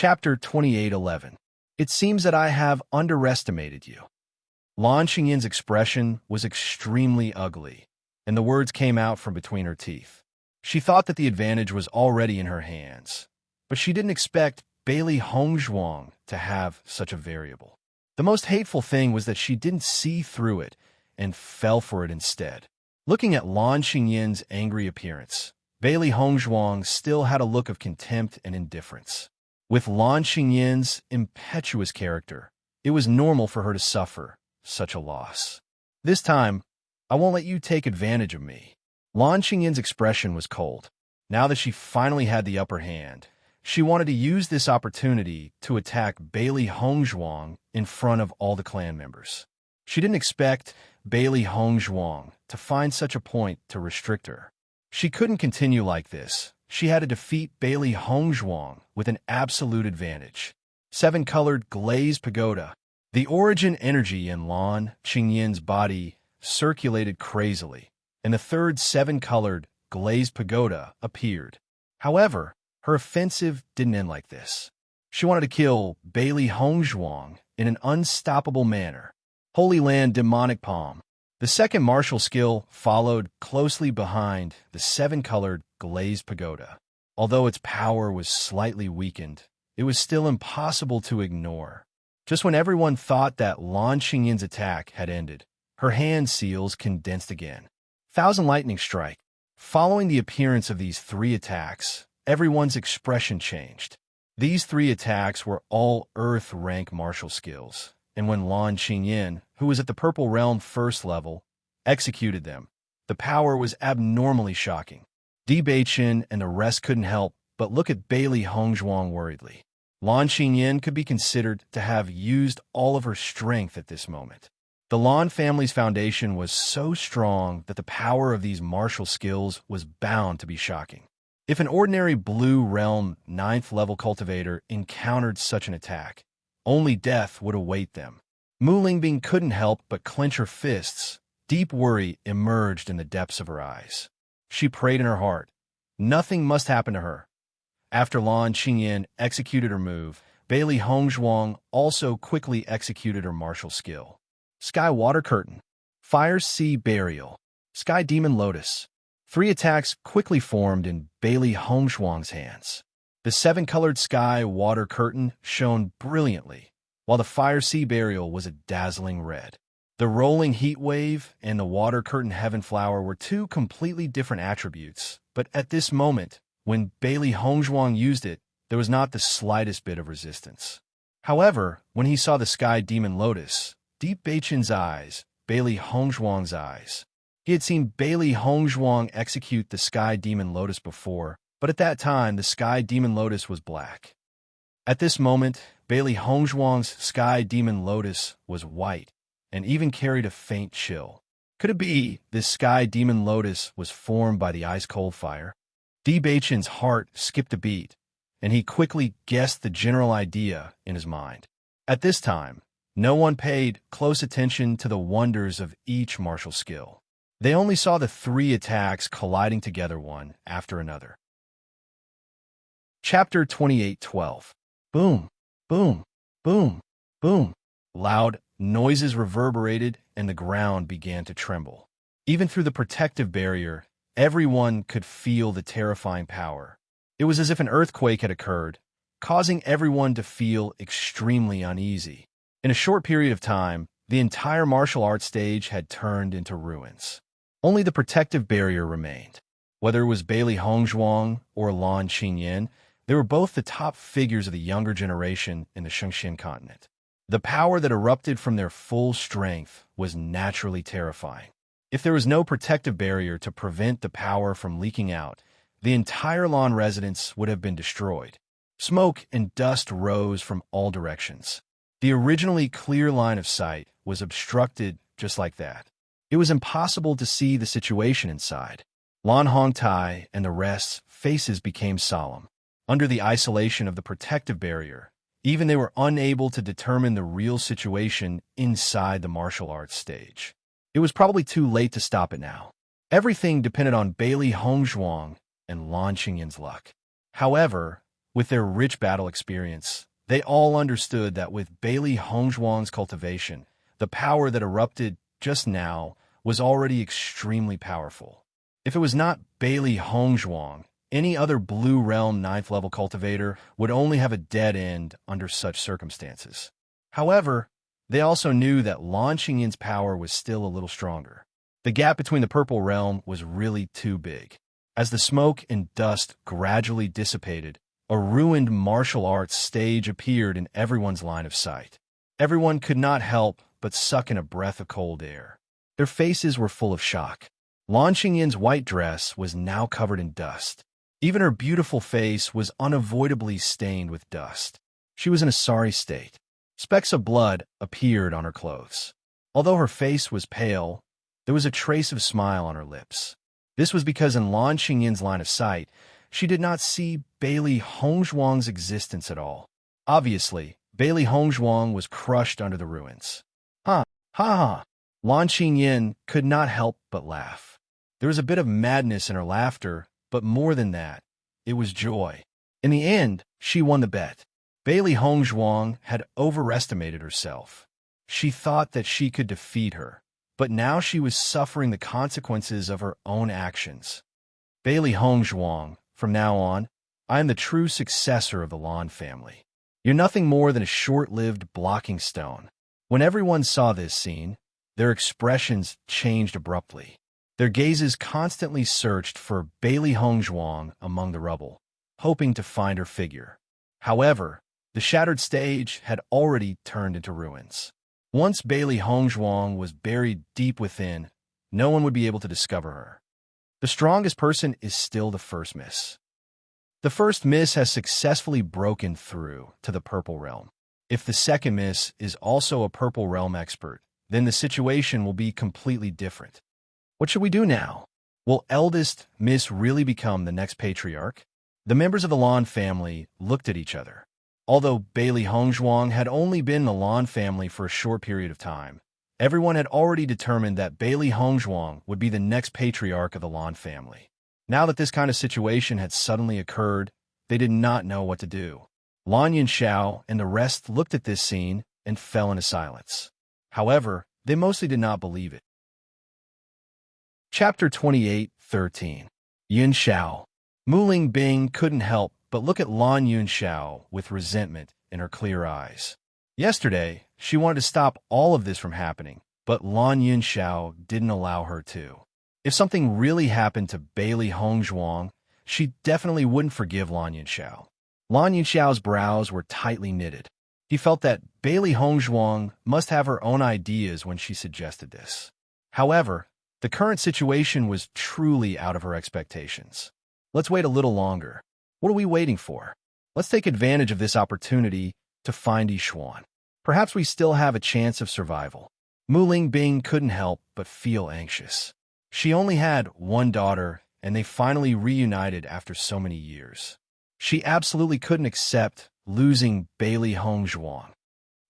Chapter 28:11. It seems that I have underestimated you. Lan Xinyan's expression was extremely ugly, and the words came out from between her teeth. She thought that the advantage was already in her hands, but she didn't expect Bailey Hongzhuang to have such a variable. The most hateful thing was that she didn't see through it and fell for it instead. Looking at Lan Xinyan's angry appearance, Bailey Hongzhuang still had a look of contempt and indifference. With Lan Xinyan's impetuous character, it was normal for her to suffer such a loss. This time, I won't let you take advantage of me. Lan Xinyan's expression was cold. Now that she finally had the upper hand, she wanted to use this opportunity to attack Bailey Hongzhuang in front of all the clan members. She didn't expect Bailey Hongzhuang to find such a point to restrict her. She couldn't continue like this. She had to defeat Bailey Hongzhuang with an absolute advantage. Seven-colored glazed pagoda. The origin energy in Lan Xinyan's body circulated crazily, and the third seven-colored glazed pagoda appeared. However, her offensive didn't end like this. She wanted to kill Bailey Hongzhuang in an unstoppable manner. Holy Land Demonic Palm. The second martial skill followed closely behind the seven-colored glazed pagoda. Although its power was slightly weakened, it was still impossible to ignore. Just when everyone thought that Lan Xinyan's attack had ended, her hand seals condensed again. Thousand Lightning Strike. Following the appearance of these three attacks, everyone's expression changed. These three attacks were all Earth rank martial skills, and when Lan Xinyan, who was at the Purple Realm first level, executed them, the power was abnormally shocking. Bewitching and the rest couldn't help but look at Bailey Hongzhuang worriedly. Lan Xinyan could be considered to have used all of her strength at this moment. The Lan family's foundation was so strong that the power of these martial skills was bound to be shocking. If an ordinary Blue Realm 9th level cultivator encountered such an attack, only death would await them. Mu Lingbing couldn't help but clench her fists. Deep worry emerged in the depths of her eyes. She prayed in her heart. Nothing must happen to her. After Lan Xinyan executed her move, Bailey Hongzhuang also quickly executed her martial skill. Sky Water Curtain. Fire Sea Burial. Sky Demon Lotus. Three attacks quickly formed in Bailey Hongzhuang's hands. The seven-colored Sky Water Curtain shone brilliantly, while the Fire Sea Burial was a dazzling red. The Rolling Heat Wave and the Water Curtain Heaven Flower were two completely different attributes, but at this moment, when Bailey Hongzhuang used it, there was not the slightest bit of resistance. However, when he saw the Sky Demon Lotus, Deep Beichen's eyes, Bailey Hongzhuang's eyes. He had seen Bailey Hongzhuang execute the Sky Demon Lotus before, but at that time the Sky Demon Lotus was black. At this moment, Bailey Hongzhuang's Sky Demon Lotus was white, and even carried a faint chill. Could it be this Sky Demon Lotus was formed by the ice-cold fire? Deep Beichen's heart skipped a beat, and he quickly guessed the general idea in his mind. At this time, no one paid close attention to the wonders of each martial skill. They only saw the three attacks colliding together one after another. Chapter 28:12. Boom, boom, boom, boom. Loud noises reverberated and the ground began to tremble. Even through the protective barrier, everyone could feel the terrifying power. It was as if an earthquake had occurred, causing everyone to feel extremely uneasy. In a short period of time, the entire martial arts stage had turned into ruins. Only the protective barrier remained. Whether it was Bailey Hongzhuang or Lan Xinyan, they were both the top figures of the younger generation in the Shengxian continent. The power that erupted from their full strength was naturally terrifying. If there was no protective barrier to prevent the power from leaking out, the entire Lan residence would have been destroyed. Smoke and dust rose from all directions. The originally clear line of sight was obstructed just like that. It was impossible to see the situation inside. Lan Hongtai and the rest's faces became solemn. Under the isolation of the protective barrier, even they were unable to determine the real situation inside the martial arts stage. It was probably too late to stop it now. Everything depended on Bailey Hongzhuang and Lan Xinyan's luck. However, With their rich battle experience, they all understood that with Bailey Hongzhuang's cultivation, the power that erupted just now was already extremely powerful. If it was not Bailey Hongzhuang, any other Blue Realm 9th level cultivator would only have a dead end under such circumstances. However, they also knew that Lan Qingyin's power was still a little stronger. The gap between the Purple Realm was really too big. As the smoke and dust gradually dissipated, a ruined martial arts stage appeared in everyone's line of sight. Everyone could not help but suck in a breath of cold air. Their faces were full of shock. Lan Qingyin's white dress was now covered in dust. Even her beautiful face was unavoidably stained with dust. She was in a sorry state. Specks of blood appeared on her clothes. Although her face was pale, there was a trace of smile on her lips. This was because in Lan Qingyin's line of sight, she did not see Bailey Hongzhuang's existence at all. Obviously, Bailey Hongzhuang was crushed under the ruins. Ha, ha, ha. Lan Qinyin could not help but laugh. There was a bit of madness in her laughter, but more than that, it was joy. In the end, she won the bet. Bailey Hongzhuang had overestimated herself. She thought that she could defeat her, but now she was suffering the consequences of her own actions. Bailey Hongzhuang, from now on, I am the true successor of the Lan family. You're nothing more than a short-lived blocking stone. When everyone saw this scene, their expressions changed abruptly. Their gazes constantly searched for Bailey Hongzhuang among the rubble, hoping to find her figure. However, the shattered stage had already turned into ruins. Once Bailey Hongzhuang was buried deep within, no one would be able to discover her. The strongest person is still the first miss. The first miss has successfully broken through to the Purple Realm. If the second miss is also a Purple Realm expert, then the situation will be completely different. What should we do now? Will eldest miss really become the next patriarch? The members of the Lan family looked at each other. Although Bailey Hongzhuang had only been in the Lan family for a short period of time, everyone had already determined that Bailey Hongzhuang would be the next patriarch of the Lan family. Now that this kind of situation had suddenly occurred, they did not know what to do. Lan Yunxiao and the rest looked at this scene and fell into silence. However, they mostly did not believe it. Chapter 28:13. Yunxiao. Mu Lingbing couldn't help but look at Lan Yunxiao with resentment in her clear eyes. Yesterday, she wanted to stop all of this from happening, but Lan Yunxiao didn't allow her to. If something really happened to Bailey Hongzhuang, she definitely wouldn't forgive Lan Yunxiao. Lan Yunxiao's brows were tightly knitted. He felt that Bailey Hongzhuang must have her own ideas when she suggested this. However, the current situation was truly out of her expectations. Let's wait a little longer. What are we waiting for? Let's take advantage of this opportunity to find Yishuan. Perhaps we still have a chance of survival. Mu Lingbing couldn't help but feel anxious. She only had one daughter, and they finally reunited after so many years. She absolutely couldn't accept losing Bailey Hongzhuang.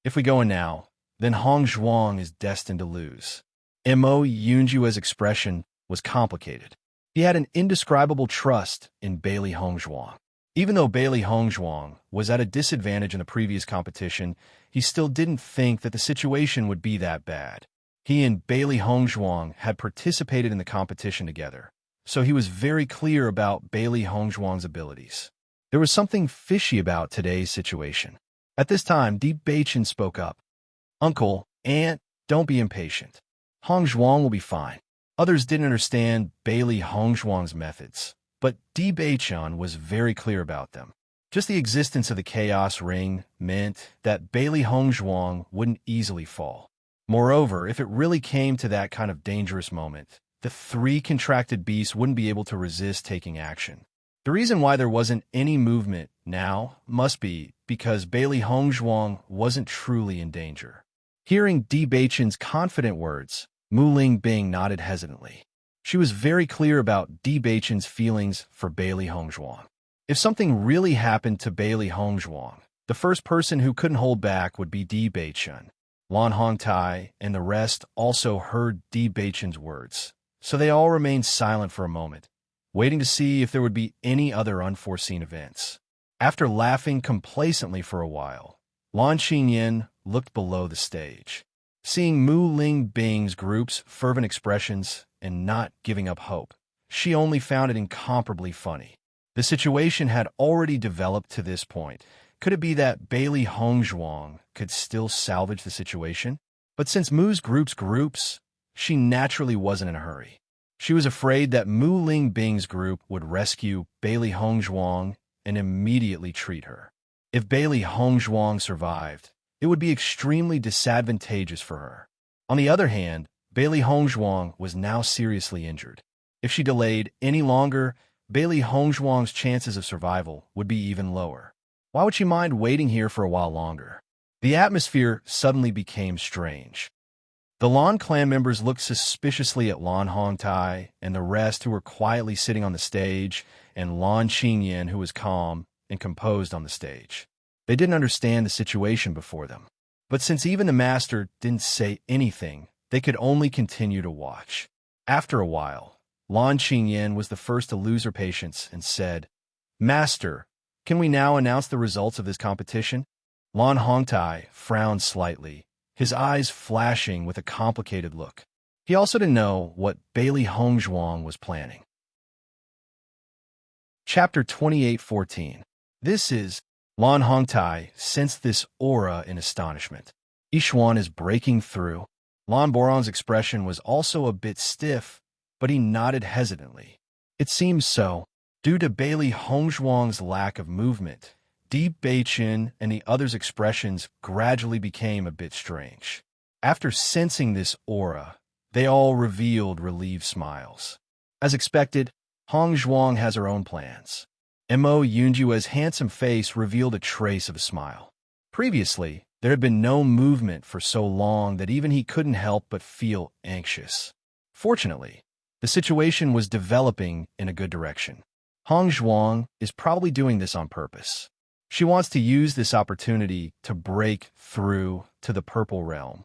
If we go in now, then Hongzhuang is destined to lose. Mo Yunjua's expression was complicated. He had an indescribable trust in Bailey Hongzhuang. Even though Bailey Hongzhuang was at a disadvantage in the previous competition, he still didn't think that the situation would be that bad. He and Bailey Hongzhuang had participated in the competition together, so he was very clear about Bailey Hongzhuang's abilities. There was something fishy about today's situation. At this time, Bewitching spoke up. Uncle, Aunt, don't be impatient. Hongzhuang will be fine. Others didn't understand Bailey Hongzhuang's methods, but Bewitching was very clear about them. Just the existence of the Chaos Ring meant that Bailey Hongzhuang wouldn't easily fall. Moreover, if it really came to that kind of dangerous moment, the three contracted beasts wouldn't be able to resist taking action. The reason why there wasn't any movement now must be because Bailey Hongzhuang wasn't truly in danger. Hearing Bewitching's confident words, Mu Lingbing nodded hesitantly. She was very clear about Bewitching's feelings for Bailey Hongzhuang. If something really happened to Bailey Hongzhuang, the first person who couldn't hold back would be Bewitching. Lan Hongtai and the rest also heard Bewitching's words, so they all remained silent for a moment, waiting to see if there would be any other unforeseen events. After laughing complacently for a while, Lan Xingyin looked below the stage. Seeing Mu Ling Bing's group's fervent expressions and not giving up hope, she only found it incomparably funny. The situation had already developed to this point. Could it be that Bailey Hongzhuang could still salvage the situation? But since Mu's groups, she naturally wasn't in a hurry. She was afraid that Mu Ling Bing's group would rescue Bailey Hongzhuang and immediately treat her. If Bailey Hongzhuang survived, it would be extremely disadvantageous for her. On the other hand, Bailey Hongzhuang was now seriously injured. If she delayed any longer, Bailey Hongzhuang's chances of survival would be even lower. Why would she mind waiting here for a while longer? The atmosphere suddenly became strange. The Lan clan members looked suspiciously at Lan Hongtai and the rest who were quietly sitting on the stage, and Lan Xingyin who was calm and composed on the stage. They didn't understand the situation before them. But since even the master didn't say anything, they could only continue to watch. After a while, Lan Xingyin was the first to lose her patience and said, "Master, can we now announce the results of this competition?" Lan Hongtai frowned slightly, his eyes flashing with a complicated look. He also didn't know what Bailey Hongzhuang was planning. Chapter 28:14. This is Lan Hongtai sensed this aura in astonishment. Yishuan is breaking through. Lan Boran's expression was also a bit stiff, but he nodded hesitantly. It seems so. Due to Bailey Hongzhuang's lack of movement, Deep Beichin and the others' expressions gradually became a bit strange. After sensing this aura, they all revealed relieved smiles. As expected, Hongzhuang has her own plans. Mo Yunjua's handsome face revealed a trace of a smile. Previously, there had been no movement for so long that even he couldn't help but feel anxious. Fortunately, the situation was developing in a good direction. Hongzhuang is probably doing this on purpose. She wants to use this opportunity to break through to the purple realm.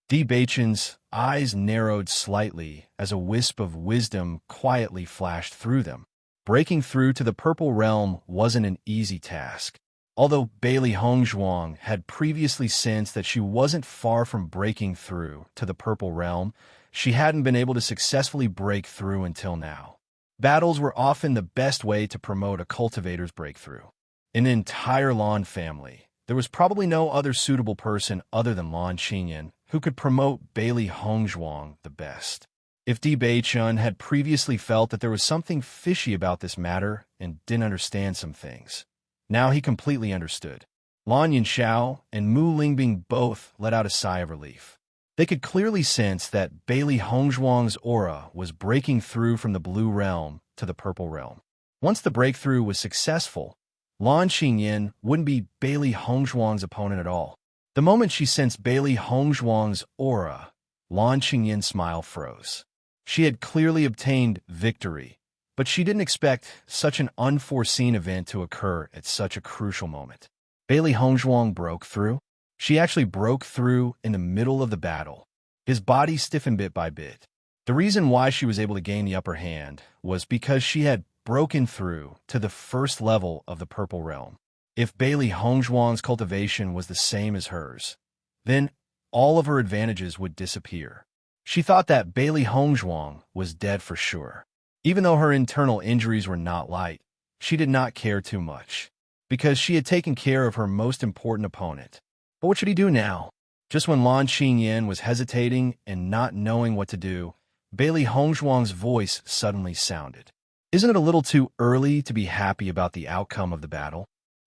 Di Beichen's eyes narrowed slightly as a wisp of wisdom quietly flashed through them. Breaking through to the purple realm wasn't an easy task. Although Bailey Hongzhuang had previously sensed that she wasn't far from breaking through to the purple realm, she hadn't been able to successfully break through until now. Battles were often the best way to promote a cultivator's breakthrough. In the entire Lan family, there was probably no other suitable person other than Lan Xingyin who could promote Bailey Hongzhuang the best. If Di Beichun had previously felt that there was something fishy about this matter and didn't understand some things, now he completely understood. Lan Yinxiao and Mu Lingbing both let out a sigh of relief. They could clearly sense that Bailey Hongzhuang's aura was breaking through from the blue realm to the purple realm. Once the breakthrough was successful, Lan Xingyin wouldn't be Bailey Hongzhuang's opponent at all. The moment she sensed Bailey Hongzhuang's aura, Lan Xingyin's smile froze. She had clearly obtained victory, but she didn't expect such an unforeseen event to occur at such a crucial moment. Bailey Hongzhuang broke through. She actually broke through in the middle of the battle. His body stiffened bit by bit. The reason why she was able to gain the upper hand was because she had broken through to the first level of the purple realm. If Bailey Hongzhuang's cultivation was the same as hers, then all of her advantages would disappear. She thought that Bailey Hongzhuang was dead for sure. Even though her internal injuries were not light, she did not care too much, because she had taken care of her most important opponent. But what should he do now? Just when Lan Xingyin was hesitating and not knowing what to do, Bailey Hongzhuang's voice suddenly sounded. Isn't it a little too early to be happy about the outcome of the battle?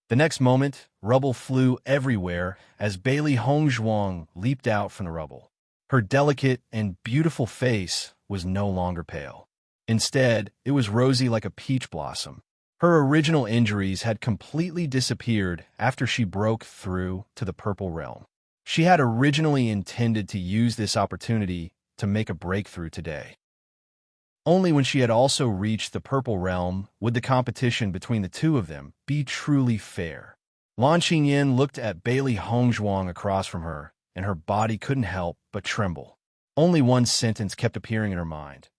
The next moment, rubble flew everywhere as Bailey Hongzhuang leaped out from the rubble. Her delicate and beautiful face was no longer pale. Instead, it was rosy like a peach blossom. Her original injuries had completely disappeared after she broke through to the purple realm. She had originally intended to use this opportunity to make a breakthrough today. Only when she had also reached the purple realm would the competition between the two of them be truly fair. Lan Xingyin looked at Bailey Hongzhuang across from her, and her body couldn't help but tremble. Only one sentence kept appearing in her mind.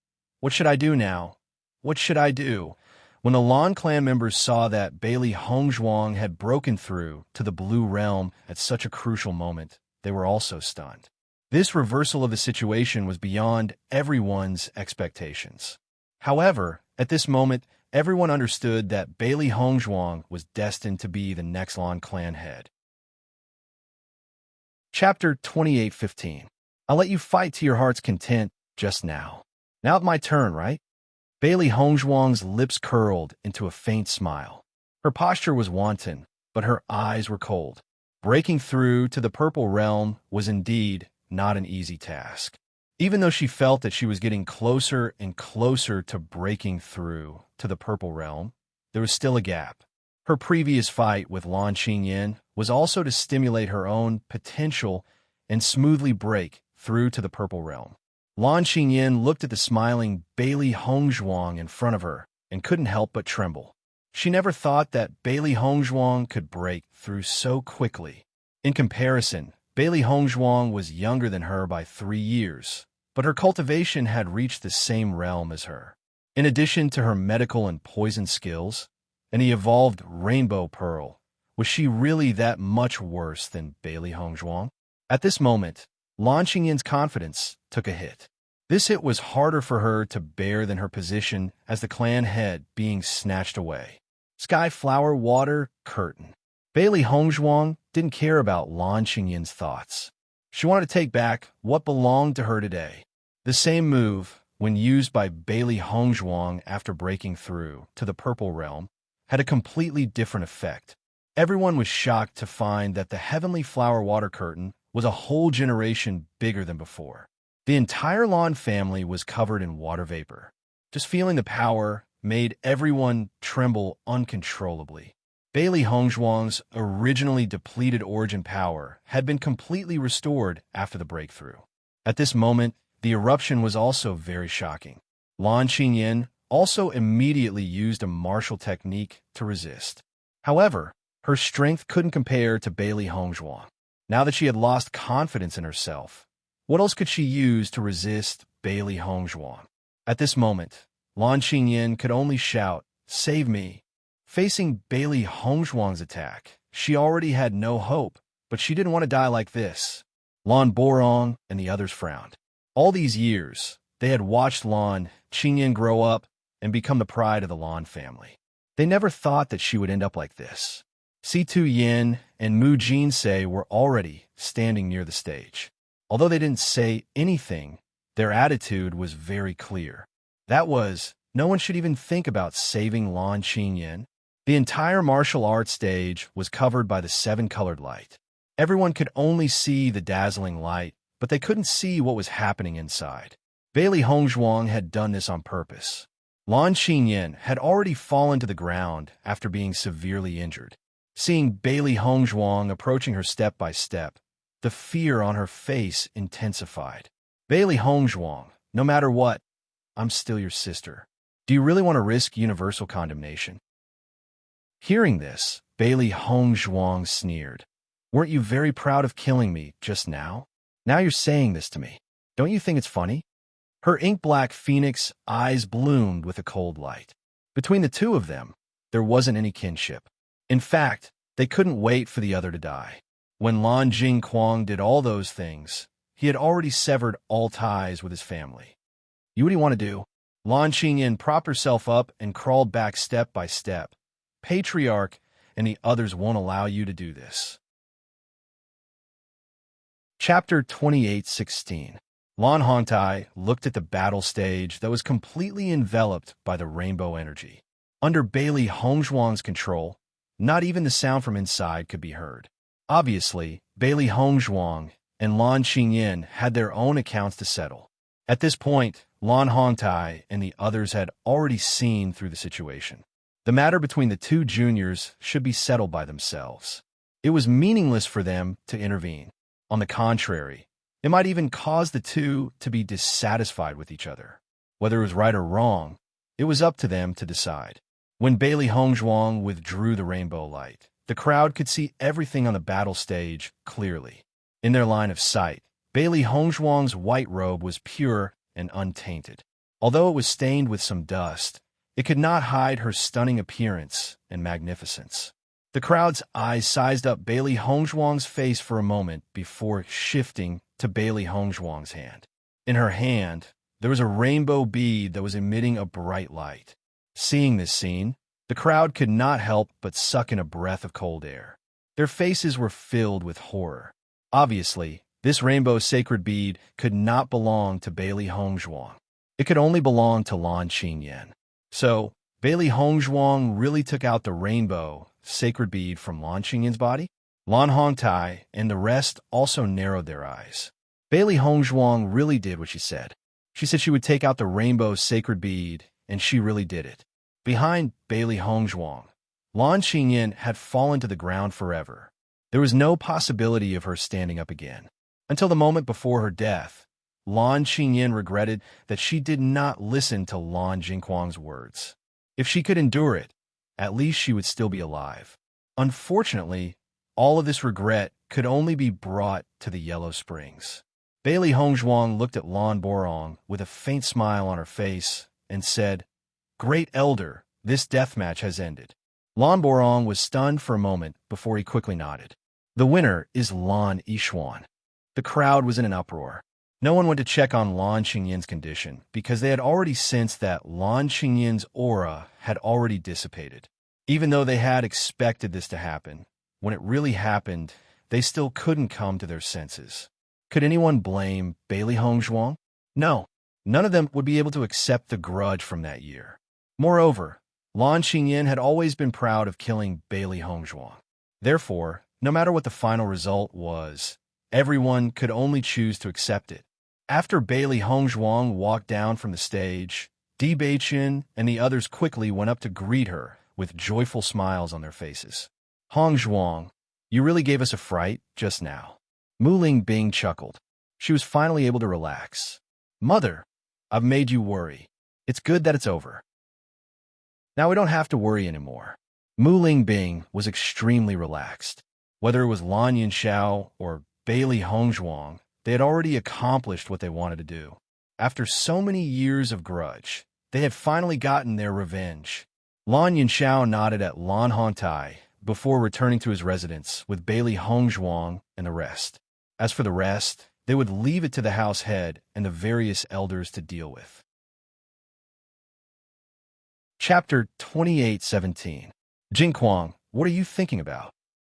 What should I do now? What should I do? When the Lan clan members saw that Bailey Hongzhuang had broken through to the Blue Realm at such a crucial moment, they were also stunned. This reversal of the situation was beyond everyone's expectations. However, at this moment, everyone understood that Bailey Hongzhuang was destined to be the next Lan clan head. Chapter 28:15. I'll let you fight to your heart's content just now. Now it's my turn, right? Bailey Hongzhuang's lips curled into a faint smile. Her posture was wanton, but her eyes were cold. Breaking through to the Purple Realm was indeed not an easy task. Even though she felt that she was getting closer and closer to breaking through to the Purple Realm, there was still a gap. Her previous fight with Lan Qingyan was also to stimulate her own potential and smoothly break through to the Purple Realm. Lan Qingyan looked at the smiling Bailey Hongzhuang in front of her and couldn't help but tremble. She never thought that Bailey Hongzhuang could break through so quickly. In comparison, Bailey Hongzhuang was younger than her by 3 years, but her cultivation had reached the same realm as her. In addition to her medical and poison skills, and the evolved Rainbow Pearl, was she really that much worse than Bailey Hongzhuang? At this moment, Lan Qingyan's confidence took a hit. This hit was harder for her to bear than her position as the clan head being snatched away. Sky Flower Water Curtain. Bailey Hongzhuang didn't care about Lan Qingyan's thoughts. She wanted to take back what belonged to her today. The same move, when used by Bailey Hongzhuang after breaking through to the Purple Realm, had a completely different effect. Everyone was shocked to find that the Heavenly Flower Water Curtain was a whole generation bigger than before. The entire Lan family was covered in water vapor. Just feeling the power made everyone tremble uncontrollably. Bailey Hongzhuang's originally depleted origin power had been completely restored after the breakthrough. At this moment, the eruption was also very shocking. Lan Qingyan also immediately used a martial technique to resist. However, her strength couldn't compare to Bailey Hongzhuang. Now that she had lost confidence in herself, what else could she use to resist Bailey Hongzhuang? At this moment, Lan Qingyan could only shout, "Save me!" Facing Bailey Hongzhuang's attack, she already had no hope, but she didn't want to die like this. Lan Borong and the others frowned. All these years, they had watched Lan Qingyan grow up and become the pride of the Lan family. They never thought that she would end up like this. Situ Yin and Mu Jinsei were already standing near the stage. Although they didn't say anything, their attitude was very clear. That was, no one should even think about saving Lan Qingyan. The entire martial arts stage was covered by the 7-colored light. Everyone could only see the dazzling light, but they couldn't see what was happening inside. Bailey Hongzhuang had done this on purpose. Lan Qingyan had already fallen to the ground after being severely injured. Seeing Bailey Hongzhuang approaching her step by step, the fear on her face intensified. Bailey Hongzhuang, no matter what, I'm still your sister. Do you really want to risk universal condemnation? Hearing this, Bailey Hongzhuang sneered. Weren't you very proud of killing me just now? Now you're saying this to me. Don't you think it's funny? Her ink-black phoenix eyes bloomed with a cold light. Between the two of them, there wasn't any kinship. In fact, they couldn't wait for the other to die. When Lan Jingquang did all those things, he had already severed all ties with his family. What do you want to do? Lan Qingyan propped herself up and crawled back step by step. Patriarch and the others won't allow you to do this. Chapter 28:16. Lan Hongtai looked at the battle stage that was completely enveloped by the rainbow energy. Under Bailey Hongzhuang's control, not even the sound from inside could be heard. Obviously, Bailey Hongzhuang and Lan Qingyan had their own accounts to settle. At this point, Lan Hongtai and the others had already seen through the situation. The matter between the two juniors should be settled by themselves. It was meaningless for them to intervene. On the contrary, it might even cause the two to be dissatisfied with each other. Whether it was right or wrong, it was up to them to decide. When Bailey Hongzhuang withdrew the rainbow light, the crowd could see everything on the battle stage clearly. In their line of sight, Bailey Hongzhuang's white robe was pure and untainted. Although it was stained with some dust, It could not hide her stunning appearance and magnificence. The crowd's eyes sized up Bailey Hongzhuang's face for a moment before shifting to Bailey Hongzhuang's hand. In her hand, there was a rainbow bead that was emitting a bright light. Seeing this scene, the crowd could not help but suck in a breath of cold air. Their faces were filled with horror. Obviously, this rainbow sacred bead could not belong to Bailey Hongzhuang. It could only belong to Lan Qingyan. So, Bailey Hongzhuang really took out the rainbow sacred bead from Lan Qingyan's body? Lan Hongtai and the rest also narrowed their eyes. Bailey Hongzhuang really did what she said. She said she would take out the rainbow sacred bead, and she really did it. Behind Bailey Hongzhuang, Lan Qingyan had fallen to the ground forever. There was no possibility of her standing up again. Until the moment before her death, Lan Qingyan regretted that she did not listen to Lan Jingquang's words. If she could endure it, at least she would still be alive. Unfortunately, all of this regret could only be brought to the Yellow Springs. Bailey Hongzhuang looked at Lan Borong with a faint smile on her face and said, "Great Elder, this deathmatch has ended." Lan Borong was stunned for a moment before he quickly nodded. The winner is Lan Yishuan. The crowd was in an uproar. No one went to check on Lan Qingyan's condition because they had already sensed that Lan Qingyan's aura had already dissipated. Even though they had expected this to happen, when it really happened, they still couldn't come to their senses. Could anyone blame Bailey Hongzhuang? No, none of them would be able to accept the grudge from that year. Moreover, Lan Qingyan had always been proud of killing Bailey Hongzhuang. Therefore, no matter what the final result was, everyone could only choose to accept it. After Bailey Hongzhuang walked down from the stage, Bewitching and the others quickly went up to greet her with joyful smiles on their faces. "Hongzhuang, you really gave us a fright just now." Mu Lingbing chuckled. She was finally able to relax. "Mother, I've made you worry. It's good that it's over. Now we don't have to worry anymore." Mu Lingbing was extremely relaxed. Whether it was Lan Yinxiao or Bailey Hongzhuang, they had already accomplished what they wanted to do. After so many years of grudge, they had finally gotten their revenge. Lan Yinxiao nodded at Lan Hongtai before returning to his residence with Bailey Hongzhuang and the rest. As for the rest, they would leave it to the house head and the various elders to deal with. Chapter 28:17. Jingquang, what are you thinking about?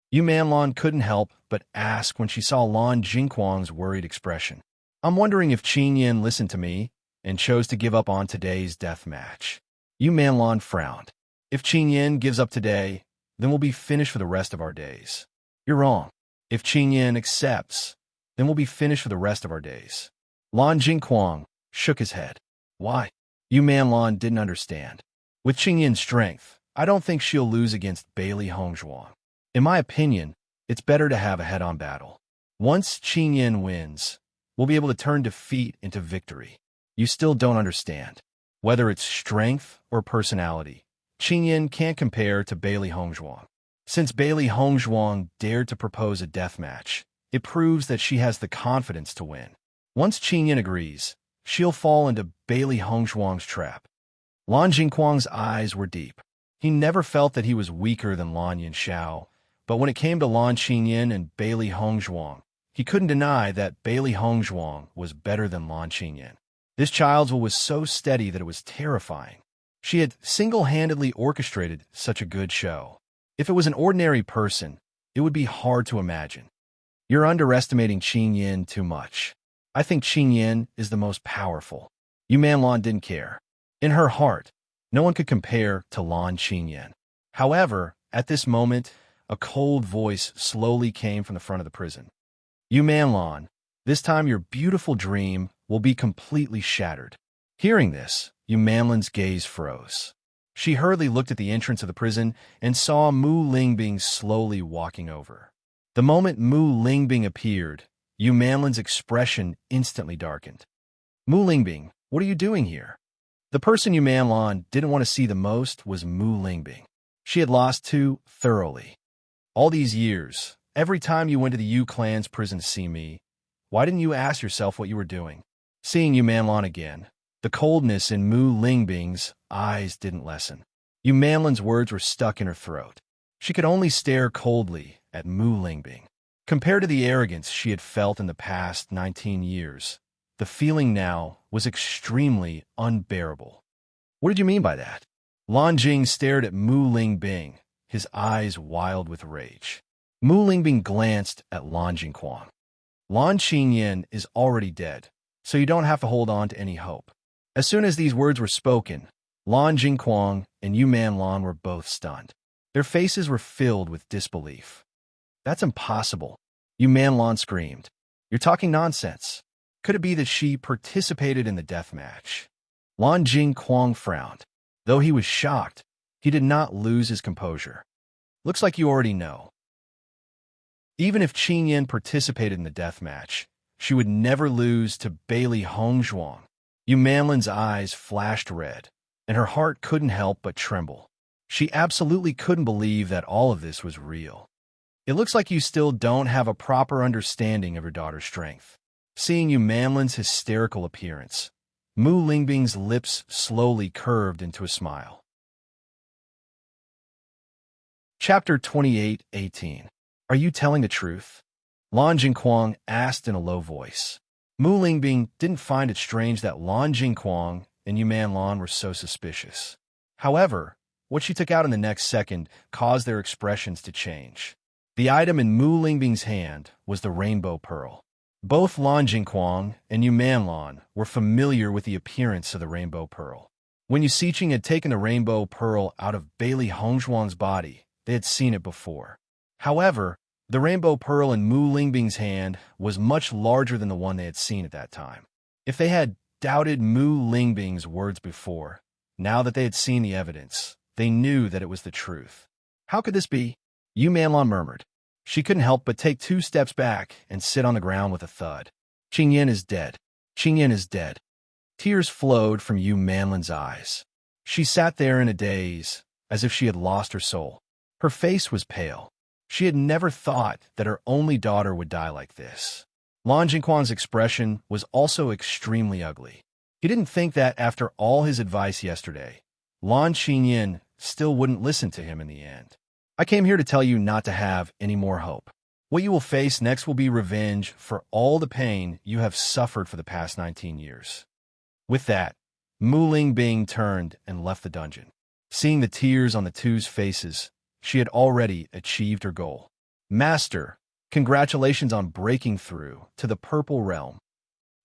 Yu Manlan couldn't help but ask when she saw Lan Jingquang's worried expression. "I'm wondering if Qingyan listened to me and chose to give up on today's death match." Yu Manlan frowned. "If Qingyan gives up today, then we'll be finished for the rest of our days." "You're wrong. If Qingyan accepts, then we'll be finished for the rest of our days." Lan Jingquang shook his head. "Why?" Yu Manlan didn't understand. "With Qingyan's strength, I don't think she'll lose against Bailey Hongzhuang. In my opinion, it's better to have a head-on battle. Once Qingyan wins, we'll be able to turn defeat into victory." "You still don't understand. Whether it's strength or personality, Qingyan can't compare to Bailey Hongzhuang. Since Bailey Hongzhuang dared to propose a death match, it proves that she has the confidence to win. Once Qingyan agrees, she'll fall into Bailey Hongzhuang's trap." Lan Jingquang's eyes were deep. He never felt that he was weaker than Lan Yinxiao, but when it came to Lan Qingyan and Bailey Hongzhuang, he couldn't deny that Bailey Hongzhuang was better than Lan Qingyan. This child's will was so steady that it was terrifying. She had single-handedly orchestrated such a good show. If it was an ordinary person, it would be hard to imagine. "You're underestimating Qingyan too much. I think Qingyan is the most powerful." Yu Manlan didn't care. In her heart, no one could compare to Lan Qingyan. However, at this moment, a cold voice slowly came from the front of the prison. "Yu Manlan, this time your beautiful dream will be completely shattered." Hearing this, Yu Manlan's gaze froze. She hurriedly looked at the entrance of the prison and saw Mu Lingbing slowly walking over. The moment Mu Lingbing appeared, Yu Manlan's expression instantly darkened. "Mu Lingbing, what are you doing here?" The person Yu Manlan didn't want to see the most was Mu Lingbing. She had lost too thoroughly. "All these years, every time you went to the Yu clan's prison to see me, why didn't you ask yourself what you were doing?" Seeing Yu Manlan again, The coldness in Mu Lingbing's eyes didn't lessen. Yu Manlin's words were stuck in her throat. She could only stare coldly at Mu Lingbing. Compared to the arrogance she had felt in the past 19 years, the feeling now was extremely unbearable. What did you mean by that? Lan Jing stared at Mu Lingbing, his eyes wild with rage. Mu Lingbing glanced at Lan Jingquang. Lan Qingyan is already dead, so you don't have to hold on to any hope. As soon as these words were spoken, Lan Jingquang and Yu Manlan were both stunned. Their faces were filled with disbelief. That's impossible, Yu Manlan screamed. You're talking nonsense. Could it be that she participated in the death match? Lan Jingquang frowned. Though he was shocked, he did not lose his composure. Looks like you already know. Even if Qingyan participated in the death match, she would never lose to Bailey Hongzhuang. Yu Manlin's eyes flashed red, and her heart couldn't help but tremble. She absolutely couldn't believe that all of this was real. It looks like you still don't have a proper understanding of your daughter's strength. Seeing Yu Manlin's hysterical appearance, Mu Lingbing's lips slowly curved into a smile. Chapter 28:18. Are you telling the truth? Lan Jingquang asked in a low voice. Mu Lingbing didn't find it strange that Lan Jingquang and Yu Manlan were so suspicious. However, what she took out in the next second caused their expressions to change. The item in Mu Lingbing's hand was the rainbow pearl. Both Lan Jingquang and Yu Manlan were familiar with the appearance of the rainbow pearl. When Yu Siqing had taken the rainbow pearl out of Bailey Hongzhuang's body, they had seen it before. However, the rainbow pearl in Mu Lingbing's hand was much larger than the one they had seen at that time. If they had doubted Mu Lingbing's words before, now that they had seen the evidence, they knew that it was the truth. How could this be? Yu Manlan murmured. She couldn't help but take 2 steps back and sit on the ground with a thud. Qingyan is dead. Qingyan is dead. Tears flowed from Yu Manlin's eyes. She sat there in a daze, as if she had lost her soul. Her face was pale. She had never thought that her only daughter would die like this. Lan Jingquang's expression was also extremely ugly. He didn't think that after all his advice yesterday, Lan Qingyan still wouldn't listen to him in the end. I came here to tell you not to have any more hope. What you will face next will be revenge for all the pain you have suffered for the past 19 years. With that, Mu Lingbing turned and left the dungeon. Seeing the tears on the two's faces, she had already achieved her goal. Master, congratulations on breaking through to the Purple Realm.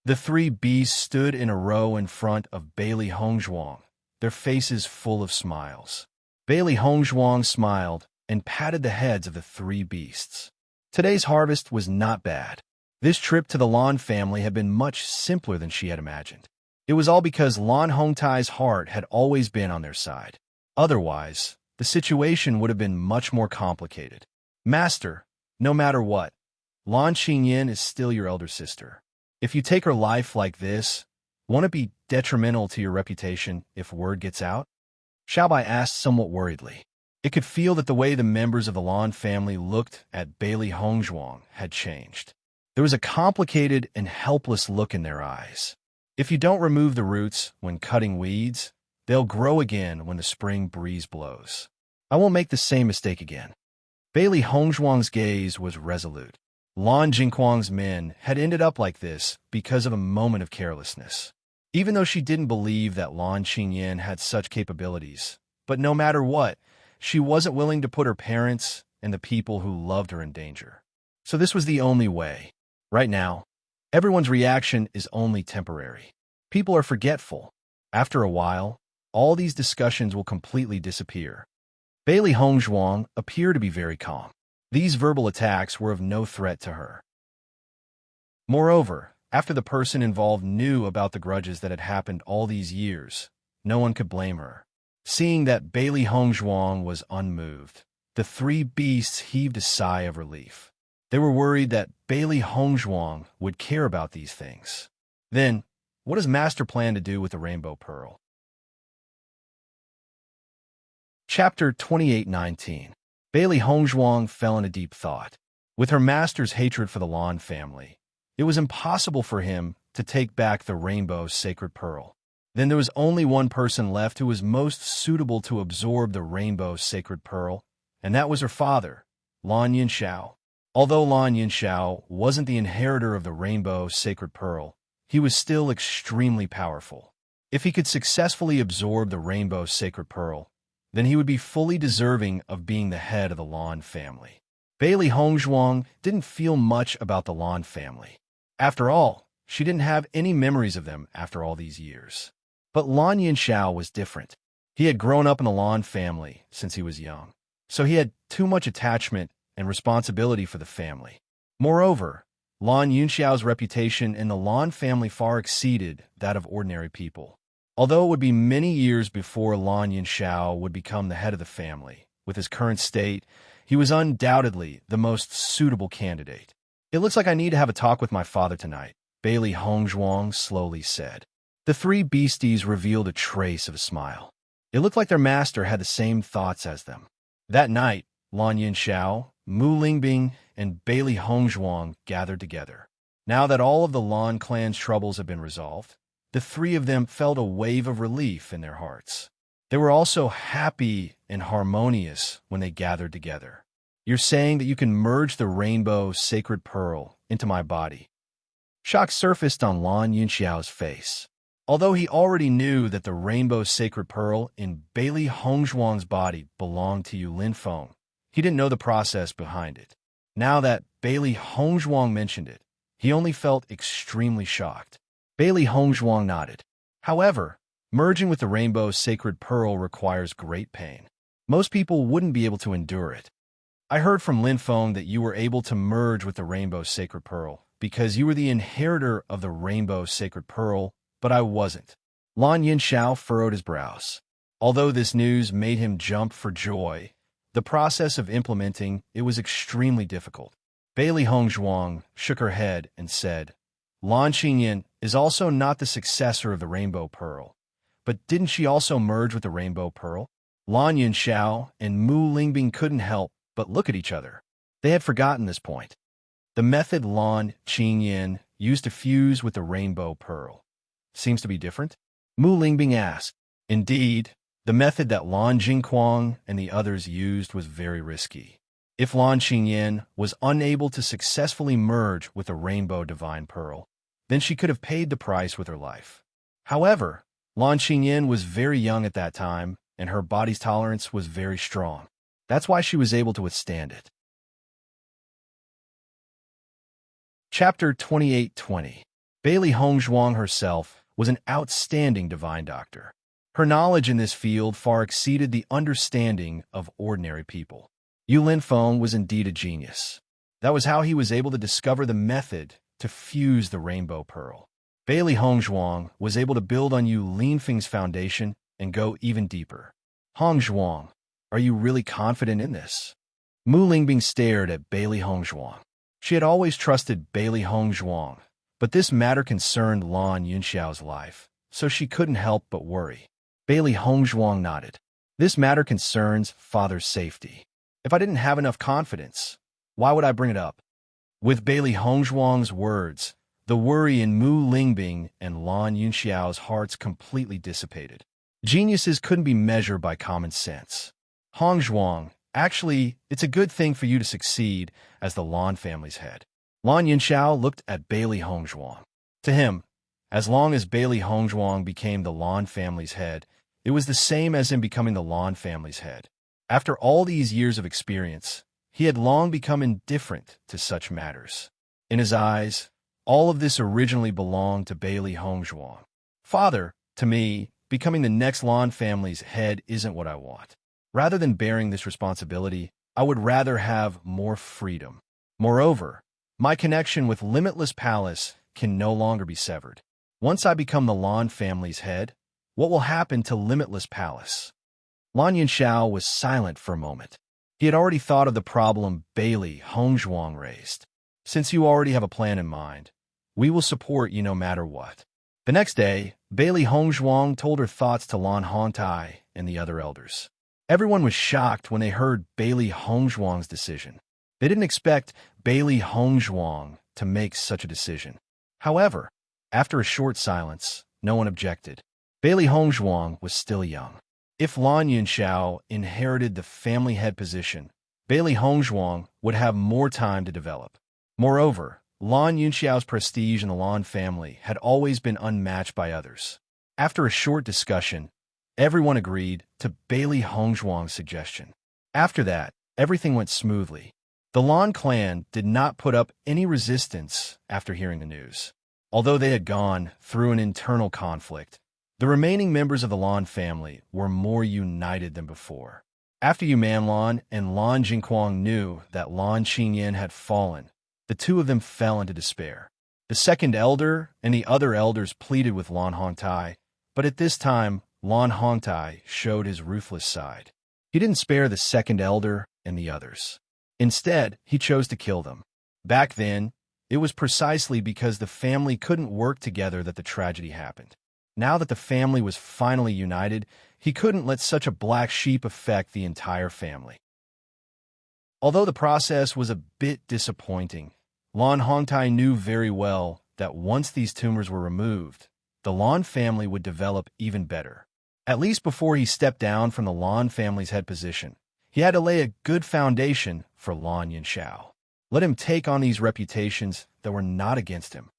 The 3 beasts stood in a row in front of Bailey Hongzhuang, their faces full of smiles. Bailey Hongzhuang smiled and patted the heads of the 3 beasts. Today's harvest was not bad. This trip to the Lan family had been much simpler than she had imagined. It was all because Lan Hongtai's heart had always been on their side. Otherwise, the situation would have been much more complicated. Master, no matter what, Lan Qingyan is still your elder sister. If you take her life like this, won't it be detrimental to your reputation if word gets out? Xiaobai asked somewhat worriedly. It could feel that the way the members of the Lan family looked at Bailey Hongzhuang had changed. There was a complicated and helpless look in their eyes. If you don't remove the roots when cutting weeds, they'll grow again when the spring breeze blows. I won't make the same mistake again. Bailey Hongzhuang's gaze was resolute. Lan Jingquang's men had ended up like this because of a moment of carelessness. Even though she didn't believe that Lan Qingyan had such capabilities, but no matter what, she wasn't willing to put her parents and the people who loved her in danger. So this was the only way. Right now, everyone's reaction is only temporary. People are forgetful. After a while, all these discussions will completely disappear. Bailey Hongzhuang appeared to be very calm. These verbal attacks were of no threat to her. Moreover, after the person involved knew about the grudges that had happened all these years, no one could blame her. Seeing that Bailey Hongzhuang was unmoved, the 3 beasts heaved a sigh of relief. They were worried that Bailey Hongzhuang would care about these things. Then, what does Master plan to do with the Rainbow Pearl? Chapter 28:19. Bailey Hongzhuang fell into deep thought. With her master's hatred for the Lan family, it was impossible for him to take back the Rainbow's sacred pearl. Then there was only one person left who was most suitable to absorb the rainbow's sacred pearl, and that was her father, Lan Yinxiao. Although Lan Yinxiao wasn't the inheritor of the rainbow's sacred pearl, he was still extremely powerful. If he could successfully absorb the rainbow's sacred pearl, then he would be fully deserving of being the head of the Lan family. Bailey Hongzhuang didn't feel much about the Lan family. After all, she didn't have any memories of them after all these years. But Lan Yinxiao was different. He had grown up in the Lan family since he was young, so he had too much attachment and responsibility for the family. Moreover, Lan Yinxiao's reputation in the Lan family far exceeded that of ordinary people. Although it would be many years before Lan Yinxiao would become the head of the family, with his current state, he was undoubtedly the most suitable candidate. "It looks like I need to have a talk with my father tonight," Bailey Hongzhuang slowly said. The three beasties revealed a trace of a smile. It looked like their master had the same thoughts as them. That night, Lan Yinxiao, Mu Lingbing, and Bailey Hongzhuang gathered together. Now that all of the Lan clan's troubles had been resolved, the three of them felt a wave of relief in their hearts. They were also happy and harmonious when they gathered together. "You're saying that you can merge the rainbow sacred pearl into my body?" Shock surfaced on Lan Yinxiao's face. Although he already knew that the rainbow sacred pearl in Bailey Hongzhuang's body belonged to Yu Linfeng, he didn't know the process behind it. Now that Bailey Hongzhuang mentioned it, he only felt extremely shocked. Bailey Hongzhuang nodded. "However, merging with the rainbow's sacred pearl requires great pain. Most people wouldn't be able to endure it. I heard from Linfeng that you were able to merge with the rainbow's sacred pearl because you were the inheritor of the rainbow's sacred pearl, but I wasn't." Lan Yinxiao furrowed his brows. Although this news made him jump for joy, the process of implementing it was extremely difficult. Bailey Hongzhuang shook her head and said, "Lan Xingyin is also not the successor of the rainbow pearl, but didn't she also merge with the rainbow pearl?" Lan Yinxiao and Mu Lingbing couldn't help but look at each other. They had forgotten this point. The method Lan Xingyin used to fuse with the rainbow pearl seems to be different? Mu Lingbing asked. Indeed, the method that Lan Jingquang and the others used was very risky. If Lan Xingyin was unable to successfully merge with the rainbow divine pearl, then she could have paid the price with her life. However, Lan Xingyin was very young at that time, and her body's tolerance was very strong. That's why she was able to withstand it. Chapter 2820. Bailey Hongzhuang herself was an outstanding divine doctor. Her knowledge in this field far exceeded the understanding of ordinary people. Yu Linfeng was indeed a genius. That was how he was able to discover the method to fuse the rainbow pearl. Bailey Hongzhuang was able to build on Yu Linfeng's foundation and go even deeper. "Hongzhuang, are you really confident in this?" Mu Lingbing stared at Bailey Hongzhuang. She had always trusted Bailey Hongzhuang, but this matter concerned Lan Yinxiao's life, so she couldn't help but worry. Bailey Hongzhuang nodded. "This matter concerns father's safety. If I didn't have enough confidence, why would I bring it up?" With Bailey Hongzhuang's words, the worry in Mu Lingbing and Lan Yinxiao's hearts completely dissipated. Geniuses couldn't be measured by common sense. "Hongzhuang, actually, it's a good thing for you to succeed as the Lan family's head." Lan Yinxiao looked at Bailey Hongzhuang. To him, as long as Bailey Hongzhuang became the Lan family's head, it was the same as him becoming the Lan family's head. After all these years of experience, he had long become indifferent to such matters. In his eyes, all of this originally belonged to Bailey Hongzhuang. "Father, to me, becoming the next Lan family's head isn't what I want. Rather than bearing this responsibility, I would rather have more freedom. Moreover, my connection with Limitless Palace can no longer be severed. Once I become the Lan family's head, what will happen to Limitless Palace?" Lan Yinxiao was silent for a moment. He had already thought of the problem Bailey Hongzhuang raised. "Since you already have a plan in mind, we will support you no matter what." The next day, Bailey Hongzhuang told her thoughts to Lan Hongtai and the other elders. Everyone was shocked when they heard Bailey Hongzhuang's decision. They didn't expect Bailey Hongzhuang to make such a decision. However, after a short silence, no one objected. Bailey Hongzhuang was still young. If Lan Yunxiao inherited the family head position, Bailey Hongzhuang would have more time to develop. Moreover, Lan Yunxiao's prestige in the Lan family had always been unmatched by others. After a short discussion, everyone agreed to Bailey Hongzhuang's suggestion. After that, everything went smoothly. The Lan clan did not put up any resistance after hearing the news. Although they had gone through an internal conflict, the remaining members of the Lan family were more united than before. After Yuman Lan and Lan Jingquang knew that Lan Qingyan had fallen, the two of them fell into despair. The second elder and the other elders pleaded with Lan Hongtai, but at this time, Lan Hongtai showed his ruthless side. He didn't spare the second elder and the others. Instead, he chose to kill them. Back then, it was precisely because the family couldn't work together that the tragedy happened. Now that the family was finally united, he couldn't let such a black sheep affect the entire family. Although the process was a bit disappointing, Lan Hongtai knew very well that once these tumors were removed, the Lan family would develop even better. At least before he stepped down from the Lan family's head position, he had to lay a good foundation for Lan Yunxiao. Let him take on these reputations that were not against him.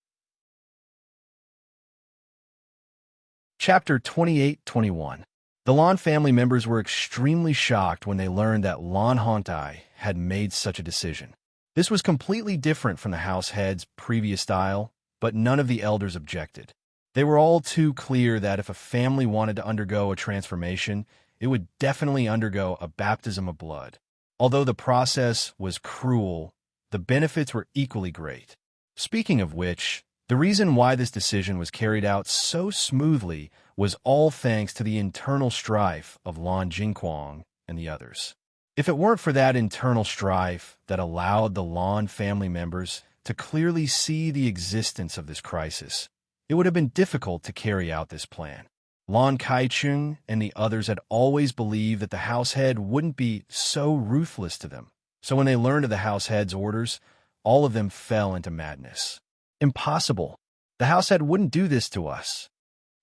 Chapter 28-21. The Lan family members were extremely shocked when they learned that Lan Hongtai had made such a decision. This was completely different from the house head's previous style, but none of the elders objected. They were all too clear that if a family wanted to undergo a transformation, it would definitely undergo a baptism of blood. Although the process was cruel, the benefits were equally great. Speaking of which, the reason why this decision was carried out so smoothly was all thanks to the internal strife of Lan Jingquang and the others. If it weren't for that internal strife that allowed the Lan family members to clearly see the existence of this crisis, it would have been difficult to carry out this plan. Lan Kaichun and the others had always believed that the house head wouldn't be so ruthless to them. So when they learned of the house head's orders, all of them fell into madness. Impossible. The house head wouldn't do this to us.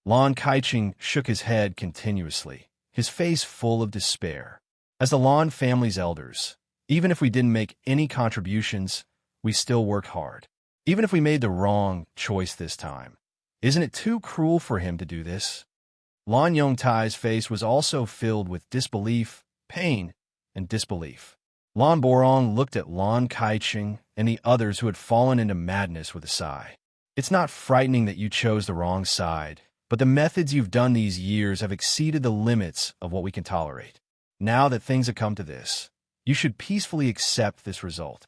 Lan Kaichun shook his head continuously, his face full of despair. As the Lan family's elders, even if we didn't make any contributions, we still worked hard. Even if we made the wrong choice this time, isn't it too cruel for him to do this? Lan Yongtai's face was also filled with disbelief, pain, and disbelief. Lan Borong looked at Lan Kaichun and the others who had fallen into madness with a sigh. It's not frightening that you chose the wrong side, but the methods you've done these years have exceeded the limits of what we can tolerate. Now that things have come to this, you should peacefully accept this result.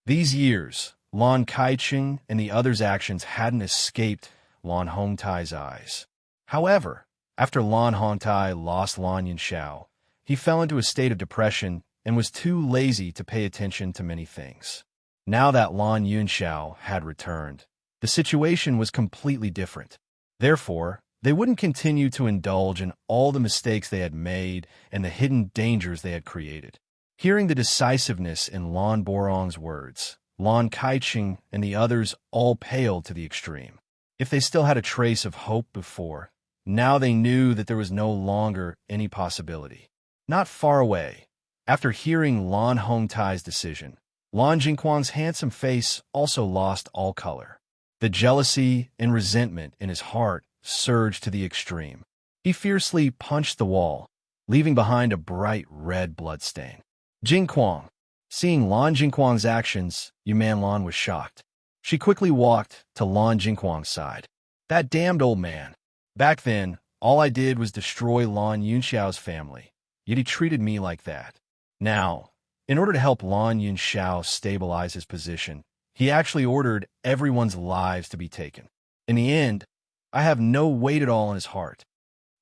These years, Lan Kaichun and the others' actions hadn't escaped Lan Hongtai's eyes. However, after Lan Hongtai lost Lan Yunxiao, he fell into a state of depression and was too lazy to pay attention to many things. Now that Lan Yunxiao had returned, the situation was completely different. Therefore, they wouldn't continue to indulge in all the mistakes they had made and the hidden dangers they had created. Hearing the decisiveness in Lan Borong's words, Lan Kaichun and the others all paled to the extreme. If they still had a trace of hope before, now they knew that there was no longer any possibility. Not far away, after hearing Lan Hongtai's decision, Lan Jingquang's handsome face also lost all color. The jealousy and resentment in his heart surged to the extreme. He fiercely punched the wall, leaving behind a bright red bloodstain. Jingquang. Seeing Lan Jingquang's actions, Yuman Lan was shocked. She quickly walked to Lan Jingquang's side. That damned old man. Back then, all I did was destroy Lan Yunxiao's family, yet he treated me like that. Now, in order to help Lan Yunxiao stabilize his position, he actually ordered everyone's lives to be taken. In the end, I have no weight at all in his heart.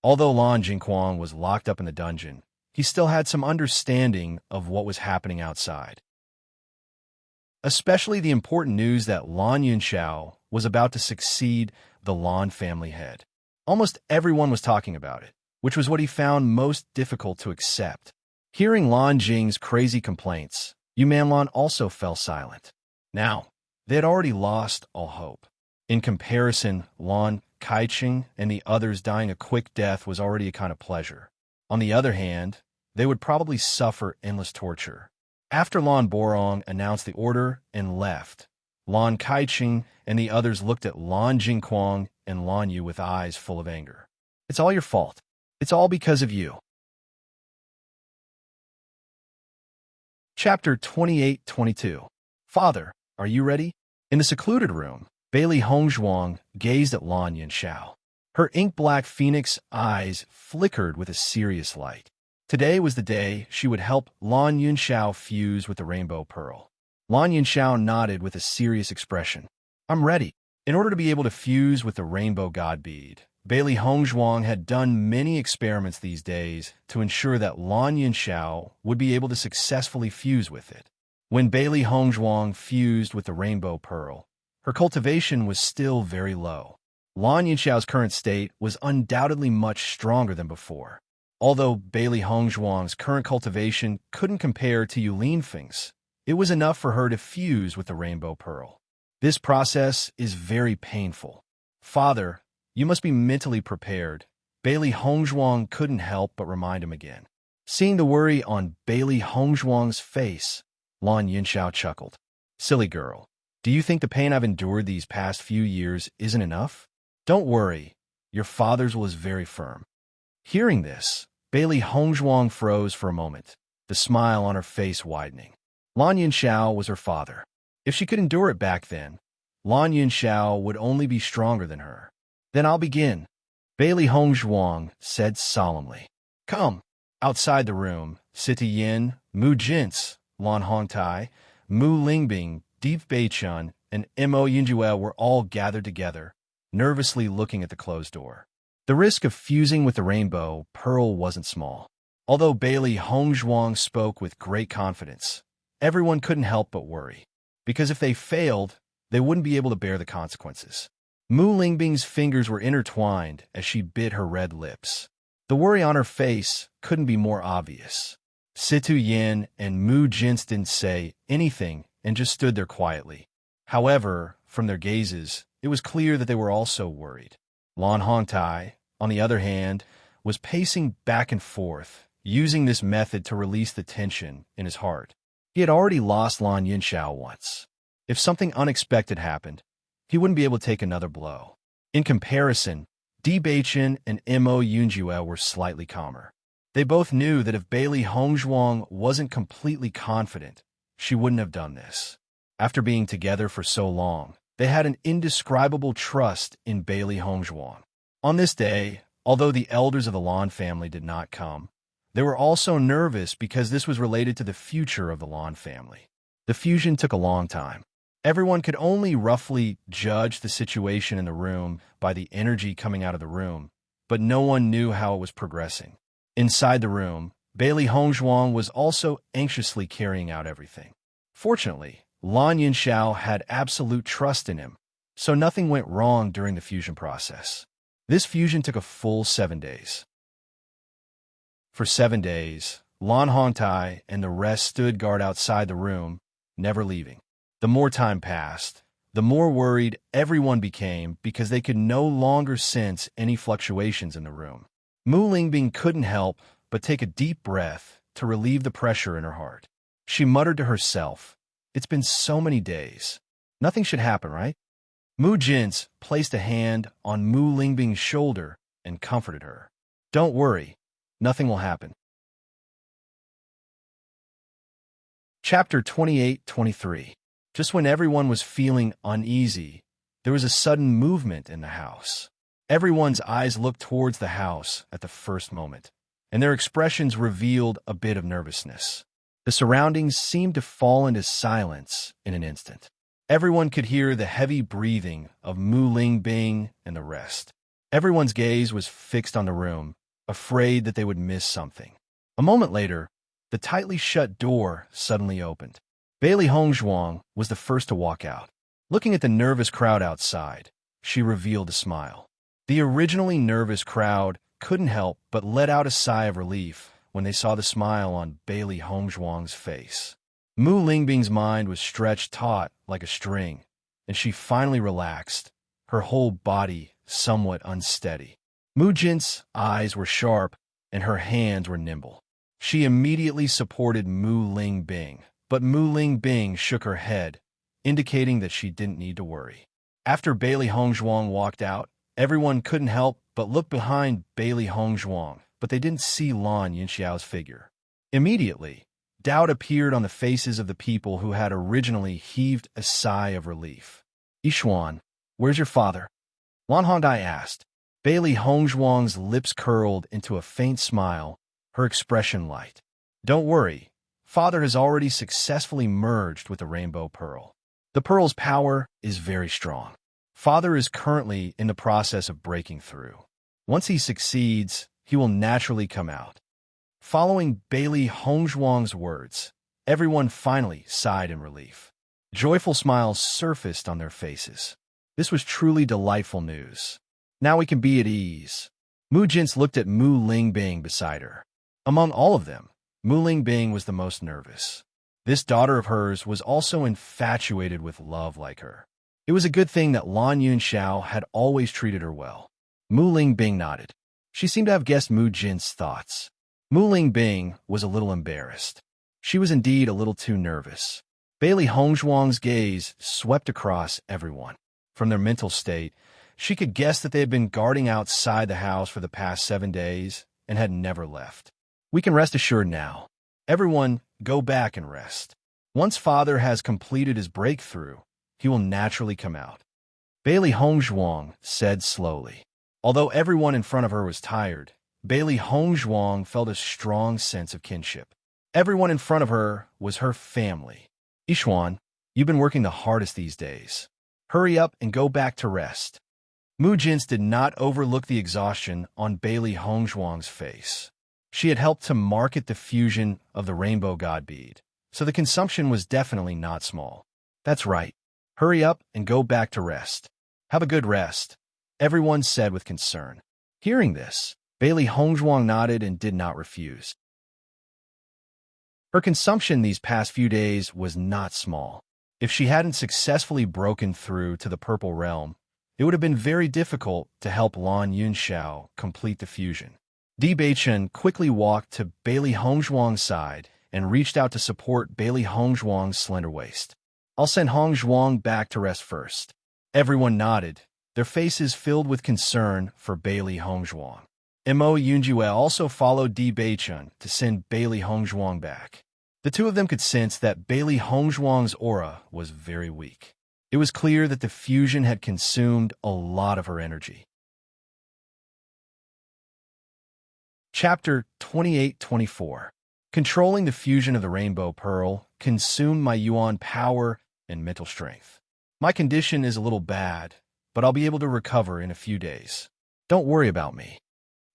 Although Lan Jingquang was locked up in the dungeon, he still had some understanding of what was happening outside. Especially the important news that Lan Yunxiao was about to succeed the Lan family head. Almost everyone was talking about it, which was what he found most difficult to accept. Hearing Lan Jing's crazy complaints, Yuman Lan also fell silent. Now, they had already lost all hope. In comparison, Lan Kaiching and the others dying a quick death was already a kind of pleasure. On the other hand, they would probably suffer endless torture. After Lan Borong announced the order and left, Lan Kaiching and the others looked at Lan Jingquang and Lan Yu with eyes full of anger. It's all your fault. It's all because of you. Chapter 28-22. Father, are you ready? In the secluded room, Bailey Hongzhuang gazed at Lan Yunxiao. Her ink-black phoenix eyes flickered with a serious light. Today was the day she would help Lan Yunxiao fuse with the rainbow pearl. Lan Yunxiao nodded with a serious expression. I'm ready. In order to be able to fuse with the rainbow god bead, Bailey Hongzhuang had done many experiments these days to ensure that Lan Yunxiao would be able to successfully fuse with it. When Bailey Hongzhuang fused with the rainbow pearl, her cultivation was still very low. Lan Yunxiao's current state was undoubtedly much stronger than before. Although Bailey Hongzhuang's current cultivation couldn't compare to Yu Linfeng's, it was enough for her to fuse with the rainbow pearl. This process is very painful. Father, you must be mentally prepared. Bailey Hongzhuang couldn't help but remind him again. Seeing the worry on Bailey Hongzhuang's face, Lan Yunxiao chuckled. Silly girl, do you think the pain I've endured these past few years isn't enough? Don't worry, your father's was very firm. Hearing this, Bailey Hongzhuang froze for a moment, the smile on her face widening. Lan Yunxiao was her father. If she could endure it back then, Lan Yunxiao would only be stronger than her. Then I'll begin, Bailey Hongzhuang said solemnly. Come. Outside the room, Sita Yin, Mu Jintz, Lan Hongtai, Mu Lingbing, Deep Beichun, and Mo Yunjue were all gathered together, nervously looking at the closed door. The risk of fusing with the rainbow pearl wasn't small. Although Bailey Hongzhuang spoke with great confidence, everyone couldn't help but worry, because if they failed, they wouldn't be able to bear the consequences. Mu Lingbing's fingers were intertwined as she bit her red lips. The worry on her face couldn't be more obvious. Situ Yin and Mu Jintz didn't say anything and just stood there quietly. However, from their gazes, it was clear that they were also worried. Lan Hongtai, on the other hand, was pacing back and forth, using this method to release the tension in his heart. He had already lost Lan Yunxiao once. If something unexpected happened, he wouldn't be able to take another blow. In comparison, Di Beichen and Mo Yunjue were slightly calmer. They both knew that if Bailey Hongzhuang wasn't completely confident, she wouldn't have done this. After being together for so long, they had an indescribable trust in Bailey Hongzhuang. On this day, although the elders of the Lan family did not come, they were also nervous because this was related to the future of the Lan family. The fusion took a long time. Everyone could only roughly judge the situation in the room by the energy coming out of the room, but no one knew how it was progressing. Inside the room, Bailey Hongzhuang was also anxiously carrying out everything. Fortunately, Lan Yunxiao had absolute trust in him, so nothing went wrong during the fusion process. This fusion took a full 7 days. For 7 days, Lan Hongtai and the rest stood guard outside the room, never leaving. The more time passed, the more worried everyone became because they could no longer sense any fluctuations in the room. Mu Lingbing couldn't help but take a deep breath to relieve the pressure in her heart. She muttered to herself, "It's been so many days. Nothing should happen, right?" Mu Jintz placed a hand on Mu Lingbing's shoulder and comforted her. "Don't worry, nothing will happen." Chapter 28-23. Just when everyone was feeling uneasy, there was a sudden movement in the house. Everyone's eyes looked towards the house at the first moment, and their expressions revealed a bit of nervousness. The surroundings seemed to fall into silence in an instant. Everyone could hear the heavy breathing of Mu Lingbing and the rest. Everyone's gaze was fixed on the room, afraid that they would miss something. A moment later, the tightly shut door suddenly opened. Bailey Hongzhuang was the first to walk out. Looking at the nervous crowd outside, she revealed a smile. The originally nervous crowd couldn't help but let out a sigh of relief when they saw the smile on Bailey Hongzhuang's face. Mu Lingbing's mind was stretched taut like a string, and she finally relaxed, her whole body somewhat unsteady. Mu Jin's eyes were sharp, and her hands were nimble. She immediately supported Mu Lingbing, but Mu Lingbing shook her head, indicating that she didn't need to worry. After Bailey Hongzhuang walked out, everyone couldn't help but look behind Bailey Hongzhuang, but they didn't see Lan Yunxiao's figure. Immediately, doubt appeared on the faces of the people who had originally heaved a sigh of relief. "Yishuan, where's your father?" Lan Hongdai asked. Bailey Hongzhuang's lips curled into a faint smile, her expression light. "Don't worry, father has already successfully merged with the Rainbow Pearl. The Pearl's power is very strong. Father is currently in the process of breaking through. Once he succeeds, he will naturally come out." Following Bailey Hongzhuang's words, everyone finally sighed in relief. Joyful smiles surfaced on their faces. This was truly delightful news. Now we can be at ease. Mu Jins looked at Mu Lingbing beside her. Among all of them, Mu Lingbing was the most nervous. This daughter of hers was also infatuated with love like her. It was a good thing that Lan Yunxiao had always treated her well. Mu Lingbing nodded. She seemed to have guessed Mu Jin's thoughts. Mu Lingbing was a little embarrassed. She was indeed a little too nervous. Bailey Hongzhuang's gaze swept across everyone. From their mental state, she could guess that they had been guarding outside the house for the past 7 days and had never left. We can rest assured now. Everyone, go back and rest. Once father has completed his breakthrough, he will naturally come out. Bailey Hongzhuang said slowly. Although everyone in front of her was tired, Bailey Hongzhuang felt a strong sense of kinship. Everyone in front of her was her family. "Yishuan, you've been working the hardest these days. Hurry up and go back to rest." Mu Jins did not overlook the exhaustion on Bailey Hongzhuang's face. She had helped to market the fusion of the Rainbow God Bead, so the consumption was definitely not small. "That's right. Hurry up and go back to rest. Have a good rest," everyone said with concern. Hearing this, Bailey Hongzhuang nodded and did not refuse. Her consumption these past few days was not small. If she hadn't successfully broken through to the Purple Realm, it would have been very difficult to help Lan Yunxiao complete the fusion. Di Beichen quickly walked to Bailey Hongzhuang's side and reached out to support Bailey Hongzhuang's slender waist. "I'll send Hongzhuang back to rest first." Everyone nodded, their faces filled with concern for Bailey Hongzhuang. Mo Yunjue also followed Di Beichen to send Bailey Hongzhuang back. The two of them could sense that Bailey Hongzhuang's aura was very weak. It was clear that the fusion had consumed a lot of her energy. Chapter 28-24. Controlling the fusion of the Rainbow Pearl consumed my yuan power and mental strength. My condition is a little bad, but I'll be able to recover in a few days. Don't worry about me.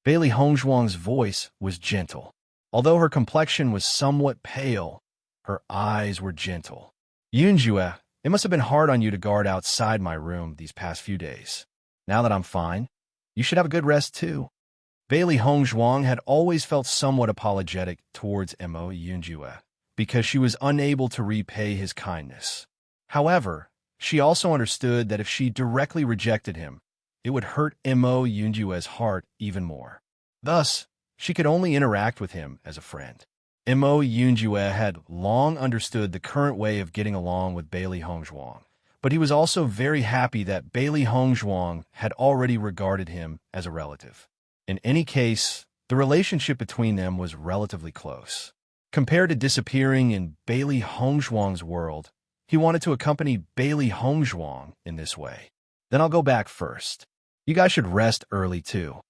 Bailey Hongzhuang's voice was gentle. Although her complexion was somewhat pale, her eyes were gentle. "Yunjue, it must have been hard on you to guard outside my room these past few days. Now that I'm fine, you should have a good rest too." Bailey Hongzhuang had always felt somewhat apologetic towards Mo Yunjue because she was unable to repay his kindness. However, she also understood that if she directly rejected him, it would hurt Mo Yunjue's heart even more. Thus, she could only interact with him as a friend. Mo Yunjue had long understood the current way of getting along with Bailey Hongzhuang, but he was also very happy that Bailey Hongzhuang had already regarded him as a relative. In any case, the relationship between them was relatively close. Compared to disappearing in Bailey Hongzhuang's world, he wanted to accompany Bailey Hongzhuang in this way. "Then I'll go back first. You guys should rest early too."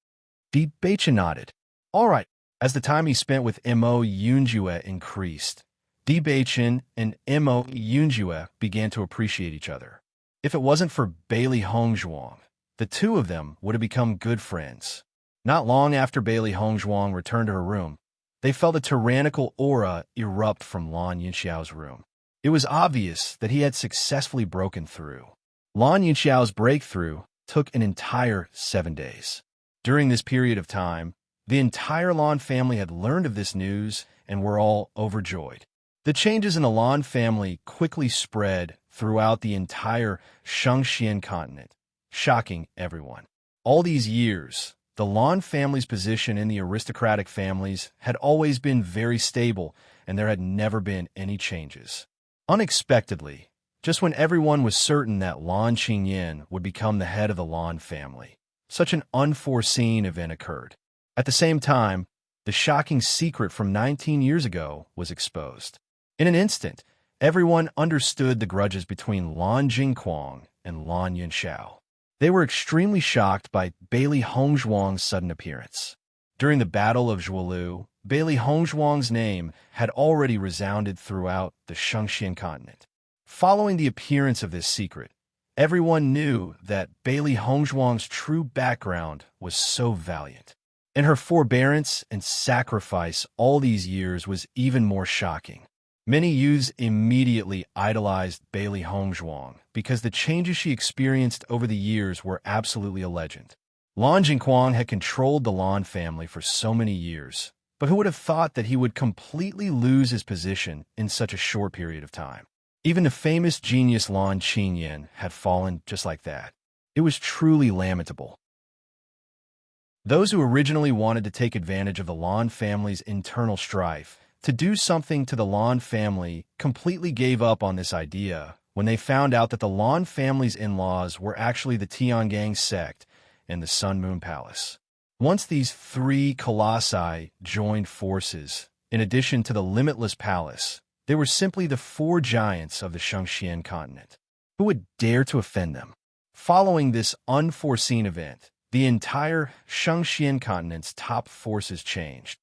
Di Beichen nodded. All right. As the time he spent with Mo Yunjue increased, Di Beichen and Mo Yunjue began to appreciate each other. If it wasn't for Bailey Hongzhuang, the two of them would have become good friends. Not long after Bailey Hongzhuang returned to her room, they felt a tyrannical aura erupt from Lan Yunxiao's room. It was obvious that he had successfully broken through. Lan Yunxiao's breakthrough took an entire 7 days. During this period of time, the entire Lan family had learned of this news and were all overjoyed. The changes in the Lan family quickly spread throughout the entire Shangxian continent, shocking everyone. All these years, the Lan family's position in the aristocratic families had always been very stable, and there had never been any changes. Unexpectedly, just when everyone was certain that Lan Qingyan would become the head of the Lan family, such an unforeseen event occurred. At the same time, the shocking secret from 19 years ago was exposed. In an instant, everyone understood the grudges between Lan Jingquang and Lan Yunxiao. They were extremely shocked by Bailey Hongzhuang's sudden appearance. During the Battle of Zhuolu, Bailey Hongzhuang's name had already resounded throughout the Shangxian continent. Following the appearance of this secret, everyone knew that Bailey Hongzhuang's true background was so valiant. And her forbearance and sacrifice all these years was even more shocking. Many youths immediately idolized Bailey Hongzhuang because the changes she experienced over the years were absolutely a legend. Lan Jingquang had controlled the Lan family for so many years, but who would have thought that he would completely lose his position in such a short period of time? Even the famous genius Lan Qingyan had fallen just like that. It was truly lamentable. Those who originally wanted to take advantage of the Lan family's internal strife to do something to the Lan family completely gave up on this idea when they found out that the Lan family's in-laws were actually the Tiangang sect and the Sun Moon Palace. Once these three colossi joined forces, in addition to the Limitless Palace, they were simply the four giants of the Shangxian continent. Who would dare to offend them? Following this unforeseen event, the entire Shangxian continent's top forces changed.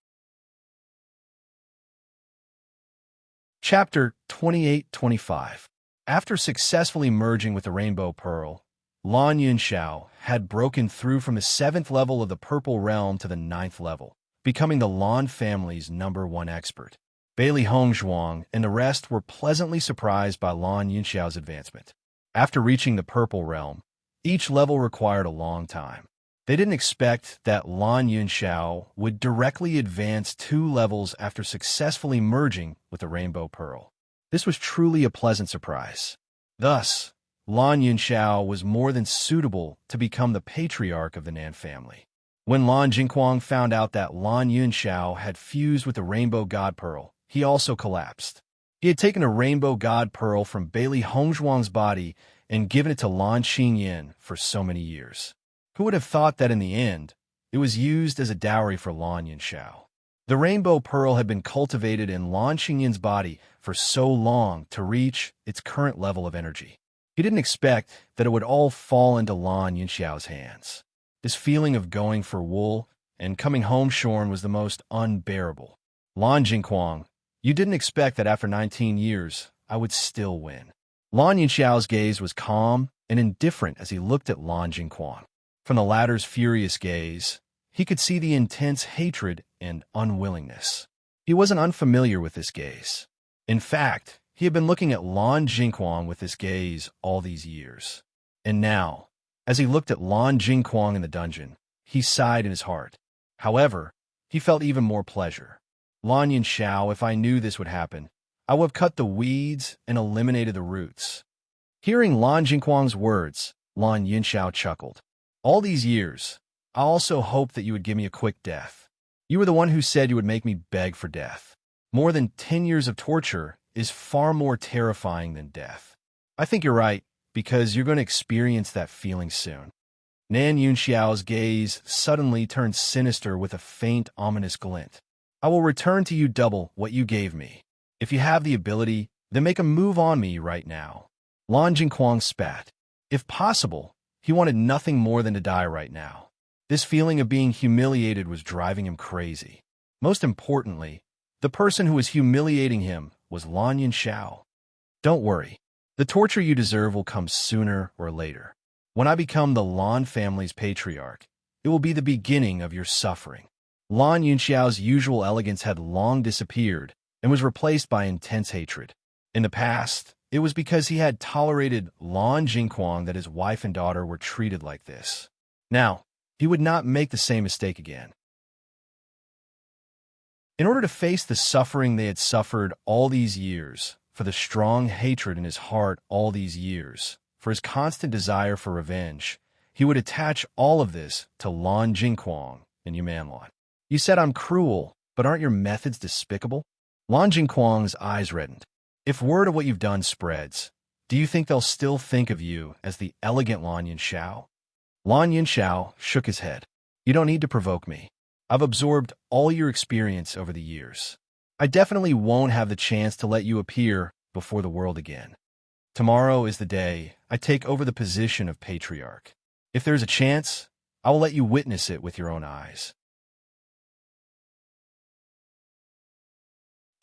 Chapter 28-25. After successfully merging with the Rainbow Pearl, Lan Yunxiao had broken through from the 7th level of the Purple Realm to the 9th level, becoming the Lan family's #1 expert. Bailey Hongzhuang and the rest were pleasantly surprised by Lan Yunxiao's advancement. After reaching the Purple Realm, each level required a long time. They didn't expect that Lan Yunxiao would directly advance 2 levels after successfully merging with the Rainbow Pearl. This was truly a pleasant surprise. Thus, Lan Yunxiao was more than suitable to become the patriarch of the Nan family. When Lan Jingquang found out that Lan Yunxiao had fused with the Rainbow God Pearl, he also collapsed. He had taken a Rainbow God Pearl from Bailey Hongzhuang's body and given it to Lan Qingyan for so many years. Who would have thought that in the end, it was used as a dowry for Lan Yunxiao? The Rainbow Pearl had been cultivated in Lan Qingyan's body for so long to reach its current level of energy. He didn't expect that it would all fall into Lan Yunxiao's hands. This feeling of going for wool and coming home shorn was the most unbearable. Lan Jingquang, you didn't expect that after 19 years, I would still win. Lan Yunxiao's gaze was calm and indifferent as he looked at Lan Jingquang. From the latter's furious gaze, he could see the intense hatred and unwillingness. He wasn't unfamiliar with this gaze. In fact, he had been looking at Lan Jingquang with this gaze all these years. And now, as he looked at Lan Jingquang in the dungeon, he sighed in his heart. However, he felt even more pleasure. Lan Yunxiao, if I knew this would happen, I would have cut the weeds and eliminated the roots. Hearing Lan Jingquang's words, Lan Yunxiao chuckled. All these years, I also hoped that you would give me a quick death. You were the one who said you would make me beg for death. More than 10 years of torture is far more terrifying than death. I think you're right, because you're going to experience that feeling soon. Nan Yunxiao's gaze suddenly turned sinister with a faint, ominous glint. I will return to you double what you gave me. If you have the ability, then make a move on me right now. Lan Jingquang spat. If possible, he wanted nothing more than to die right now. This feeling of being humiliated was driving him crazy. Most importantly, the person who was humiliating him was Lan Yunxiao. Don't worry. The torture you deserve will come sooner or later. When I become the Lan family's patriarch, it will be the beginning of your suffering. Lan Yunxiao's usual elegance had long disappeared and was replaced by intense hatred. In the past, it was because he had tolerated Lan Jingquang that his wife and daughter were treated like this. Now, he would not make the same mistake again. In order to face the suffering they had suffered all these years, for the strong hatred in his heart all these years, for his constant desire for revenge, he would attach all of this to Lan Jingquang and Yumanlan. You said I'm cruel, but aren't your methods despicable? Lan Jingquang's eyes reddened. If word of what you've done spreads, do you think they'll still think of you as the elegant Lan Yunxiao? Lan Yunxiao shook his head. You don't need to provoke me. I've absorbed all your experience over the years. I definitely won't have the chance to let you appear before the world again. Tomorrow is the day I take over the position of patriarch. If there's a chance, I will let you witness it with your own eyes.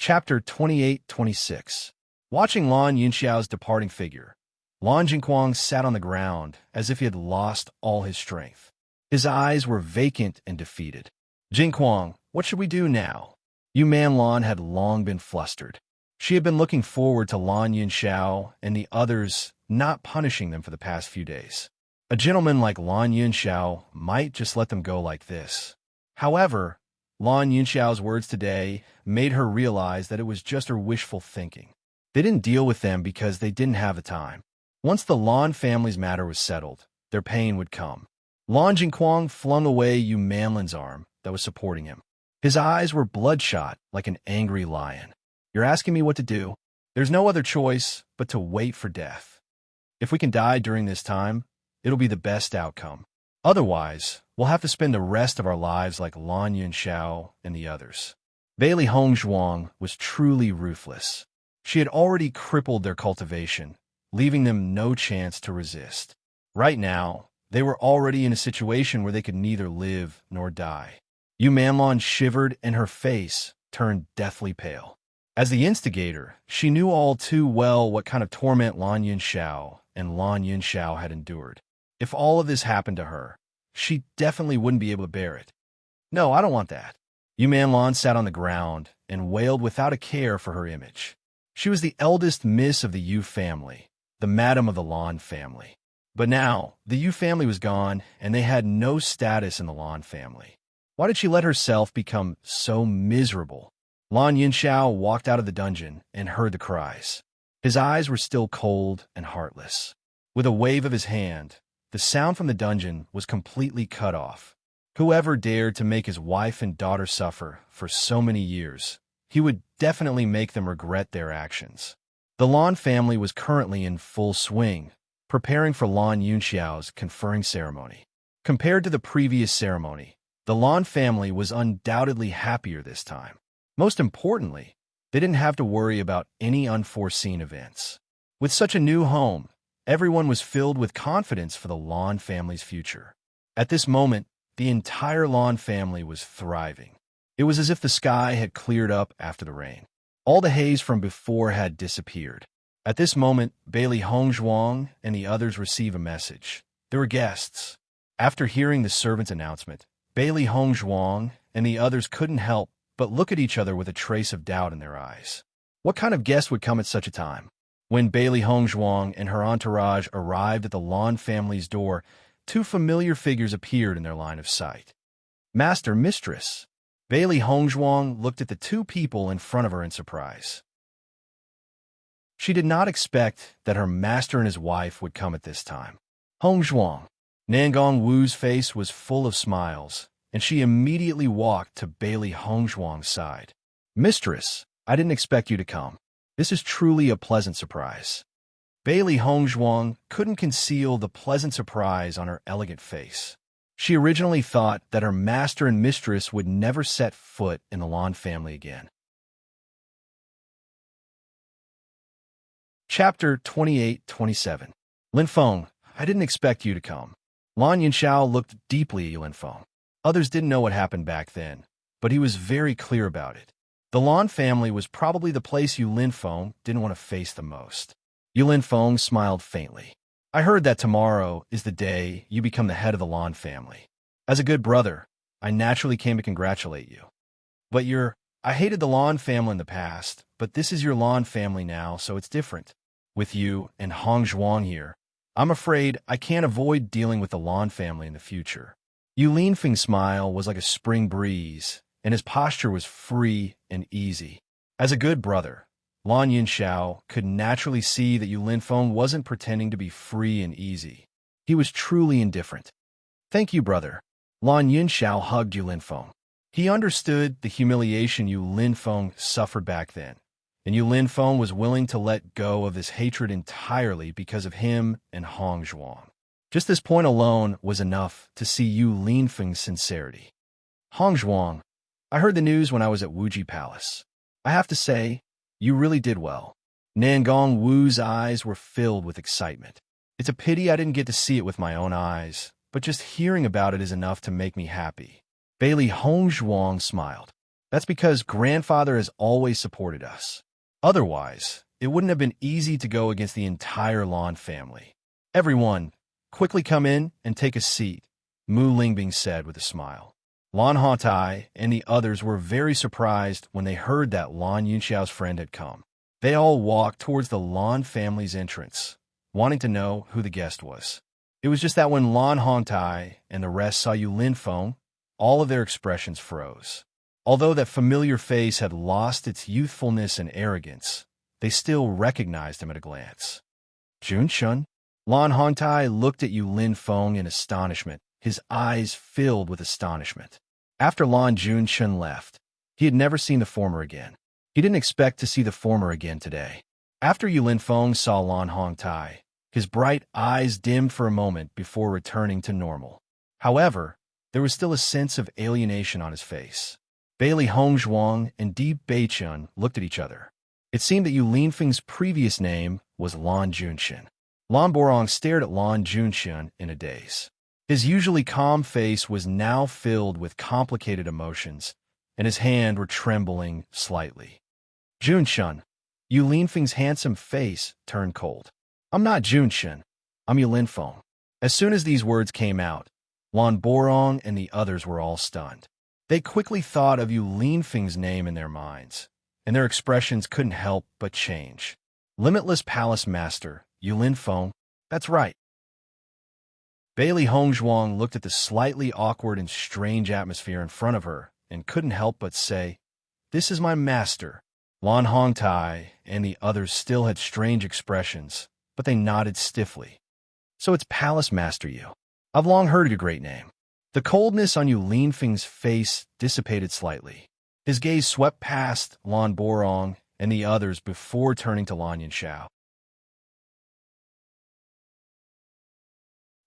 Chapter 28-26. Watching Lan Yunxiao's departing figure, Lan Jingquang sat on the ground as if he had lost all his strength. His eyes were vacant and defeated. Jingquang, what should we do now? Yumanlan had long been flustered. She had been looking forward to Lan Yunxiao and the others not punishing them for the past few days. A gentleman like Lan Yunxiao might just let them go like this. However, Lan Yunxiao's words today made her realize that it was just her wishful thinking. They didn't deal with them because they didn't have the time. Once the Lan family's matter was settled, their pain would come. Lan Jingquang flung away Yumanlan's arm that was supporting him. His eyes were bloodshot like an angry lion. You're asking me what to do? There's no other choice but to wait for death. If we can die during this time, it'll be the best outcome. Otherwise, we'll have to spend the rest of our lives like Lan Yunxiao and the others. Bailey Hongzhuang was truly ruthless. She had already crippled their cultivation, leaving them no chance to resist. Right now, they were already in a situation where they could neither live nor die. Yumanlan shivered and her face turned deathly pale. As the instigator, she knew all too well what kind of torment Lan Yunxiao and Lan Yunxiao had endured. If all of this happened to her, she definitely wouldn't be able to bear it. No, I don't want that. Yumanlan sat on the ground and wailed without a care for her image. She was the eldest miss of the Yu family, the madam of the Lan family. But now, the Yu family was gone, and they had no status in the Lan family. Why did she let herself become so miserable? Lan Yunxiao walked out of the dungeon and heard the cries. His eyes were still cold and heartless. With a wave of his hand, the sound from the dungeon was completely cut off. Whoever dared to make his wife and daughter suffer for so many years, he would definitely make them regret their actions. The Lan family was currently in full swing, preparing for Lan Yunxiao's conferring ceremony. Compared to the previous ceremony, the Lan family was undoubtedly happier this time. Most importantly, they didn't have to worry about any unforeseen events. With such a new home, everyone was filled with confidence for the Lan family's future. At this moment, the entire Lan family was thriving. It was as if the sky had cleared up after the rain. All the haze from before had disappeared. At this moment, Bailey Hongzhuang and the others receive a message. There were guests. After hearing the servant's announcement, Bailey Hongzhuang and the others couldn't help but look at each other with a trace of doubt in their eyes. What kind of guest would come at such a time? When Bailey Hongzhuang and her entourage arrived at the Lan family's door, two familiar figures appeared in their line of sight. Master, mistress. Bailey Hongzhuang looked at the two people in front of her in surprise. She did not expect that her master and his wife would come at this time. Hongzhuang. Nangong Wu's face was full of smiles, and she immediately walked to Bailey Hongzhuang's side. Mistress, I didn't expect you to come. This is truly a pleasant surprise. Bailey Hongzhuang couldn't conceal the pleasant surprise on her elegant face. She originally thought that her master and mistress would never set foot in the Lan family again. Chapter 28-27. Linfeng, I didn't expect you to come. Lan Yunxiao looked deeply at Linfeng. Others didn't know what happened back then, but he was very clear about it. The Lan family was probably the place Yu Linfeng didn't want to face the most. Yu Linfeng smiled faintly. I heard that tomorrow is the day you become the head of the Lan family. As a good brother, I naturally came to congratulate you. But I hated the Lan family in the past, but this is your Lan family now, so it's different. With you and Hongzhuang here, I'm afraid I can't avoid dealing with the Lan family in the future. Yu Linfeng's smile was like a spring breeze, and his posture was free and easy. As a good brother, Lan Yunxiao could naturally see that Yu Linfeng wasn't pretending to be free and easy. He was truly indifferent. Thank you, brother. Lan Yunxiao hugged Yu Linfeng. He understood the humiliation Yu Linfeng suffered back then, and Yu Linfeng was willing to let go of this hatred entirely because of him and Hong Zhuang. Just this point alone was enough to see Yu Linfeng's sincerity. Hong Zhuang, I heard the news when I was at Wuji Palace. I have to say, you really did well. Nangong Wu's eyes were filled with excitement. It's a pity I didn't get to see it with my own eyes, but just hearing about it is enough to make me happy. Bailey Hong Zhuang smiled. That's because grandfather has always supported us. Otherwise, it wouldn't have been easy to go against the entire Lan family. Everyone, quickly come in and take a seat, Mu Lingbing said with a smile. Lan Hongtai and the others were very surprised when they heard that Lan Yunxiao's friend had come. They all walked towards the Lan family's entrance, wanting to know who the guest was. It was just that when Lan Hongtai and the rest saw Yu Linfeng, all of their expressions froze. Although that familiar face had lost its youthfulness and arrogance, they still recognized him at a glance. Junshun? Lan Hongtai looked at Yu Linfeng in astonishment, his eyes filled with astonishment. After Lan Junshun left, he had never seen the former again. He didn't expect to see the former again today. After Yu Linfeng saw Lan Hongtai, his bright eyes dimmed for a moment before returning to normal. However, there was still a sense of alienation on his face. Bailey Hongzhuang and Di Beichun looked at each other. It seemed that Yu Linfeng's previous name was Lan Junxin. Lan Borong stared at Lan Junxin in a daze. His usually calm face was now filled with complicated emotions, and his hands were trembling slightly. Junxin, Yu Linfeng's handsome face turned cold. I'm not Junxin, I'm Yu Linfeng. As soon as these words came out, Lan Borong and the others were all stunned. They quickly thought of Yu Linfeng's name in their minds, and their expressions couldn't help but change. Limitless Palace Master, Yu Linfeng, that's right. Bailey Hongzhuang looked at the slightly awkward and strange atmosphere in front of her and couldn't help but say, "This is my master." Lan Hongtai and the others still had strange expressions, but they nodded stiffly. So it's Palace Master Yu. I've long heard your great name. The coldness on Yu Linfeng's face dissipated slightly. His gaze swept past Lan Borong and the others before turning to Lan Yunxiao.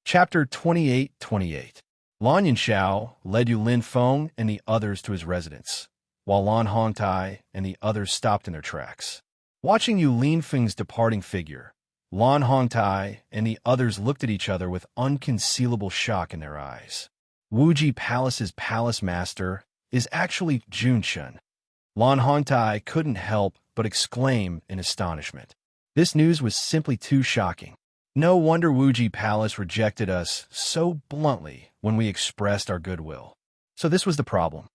Chapter 28-28. Lan Yunxiao led Yu Linfeng and the others to his residence, while Lan Hongtai and the others stopped in their tracks. Watching Yu Linfeng's departing figure, Lan Hongtai and the others looked at each other with unconcealable shock in their eyes. Wuji Palace's palace master is actually Junshun. Lan Hongtai couldn't help but exclaim in astonishment. This news was simply too shocking. No wonder Wuji Palace rejected us so bluntly when we expressed our goodwill. So this was the problem.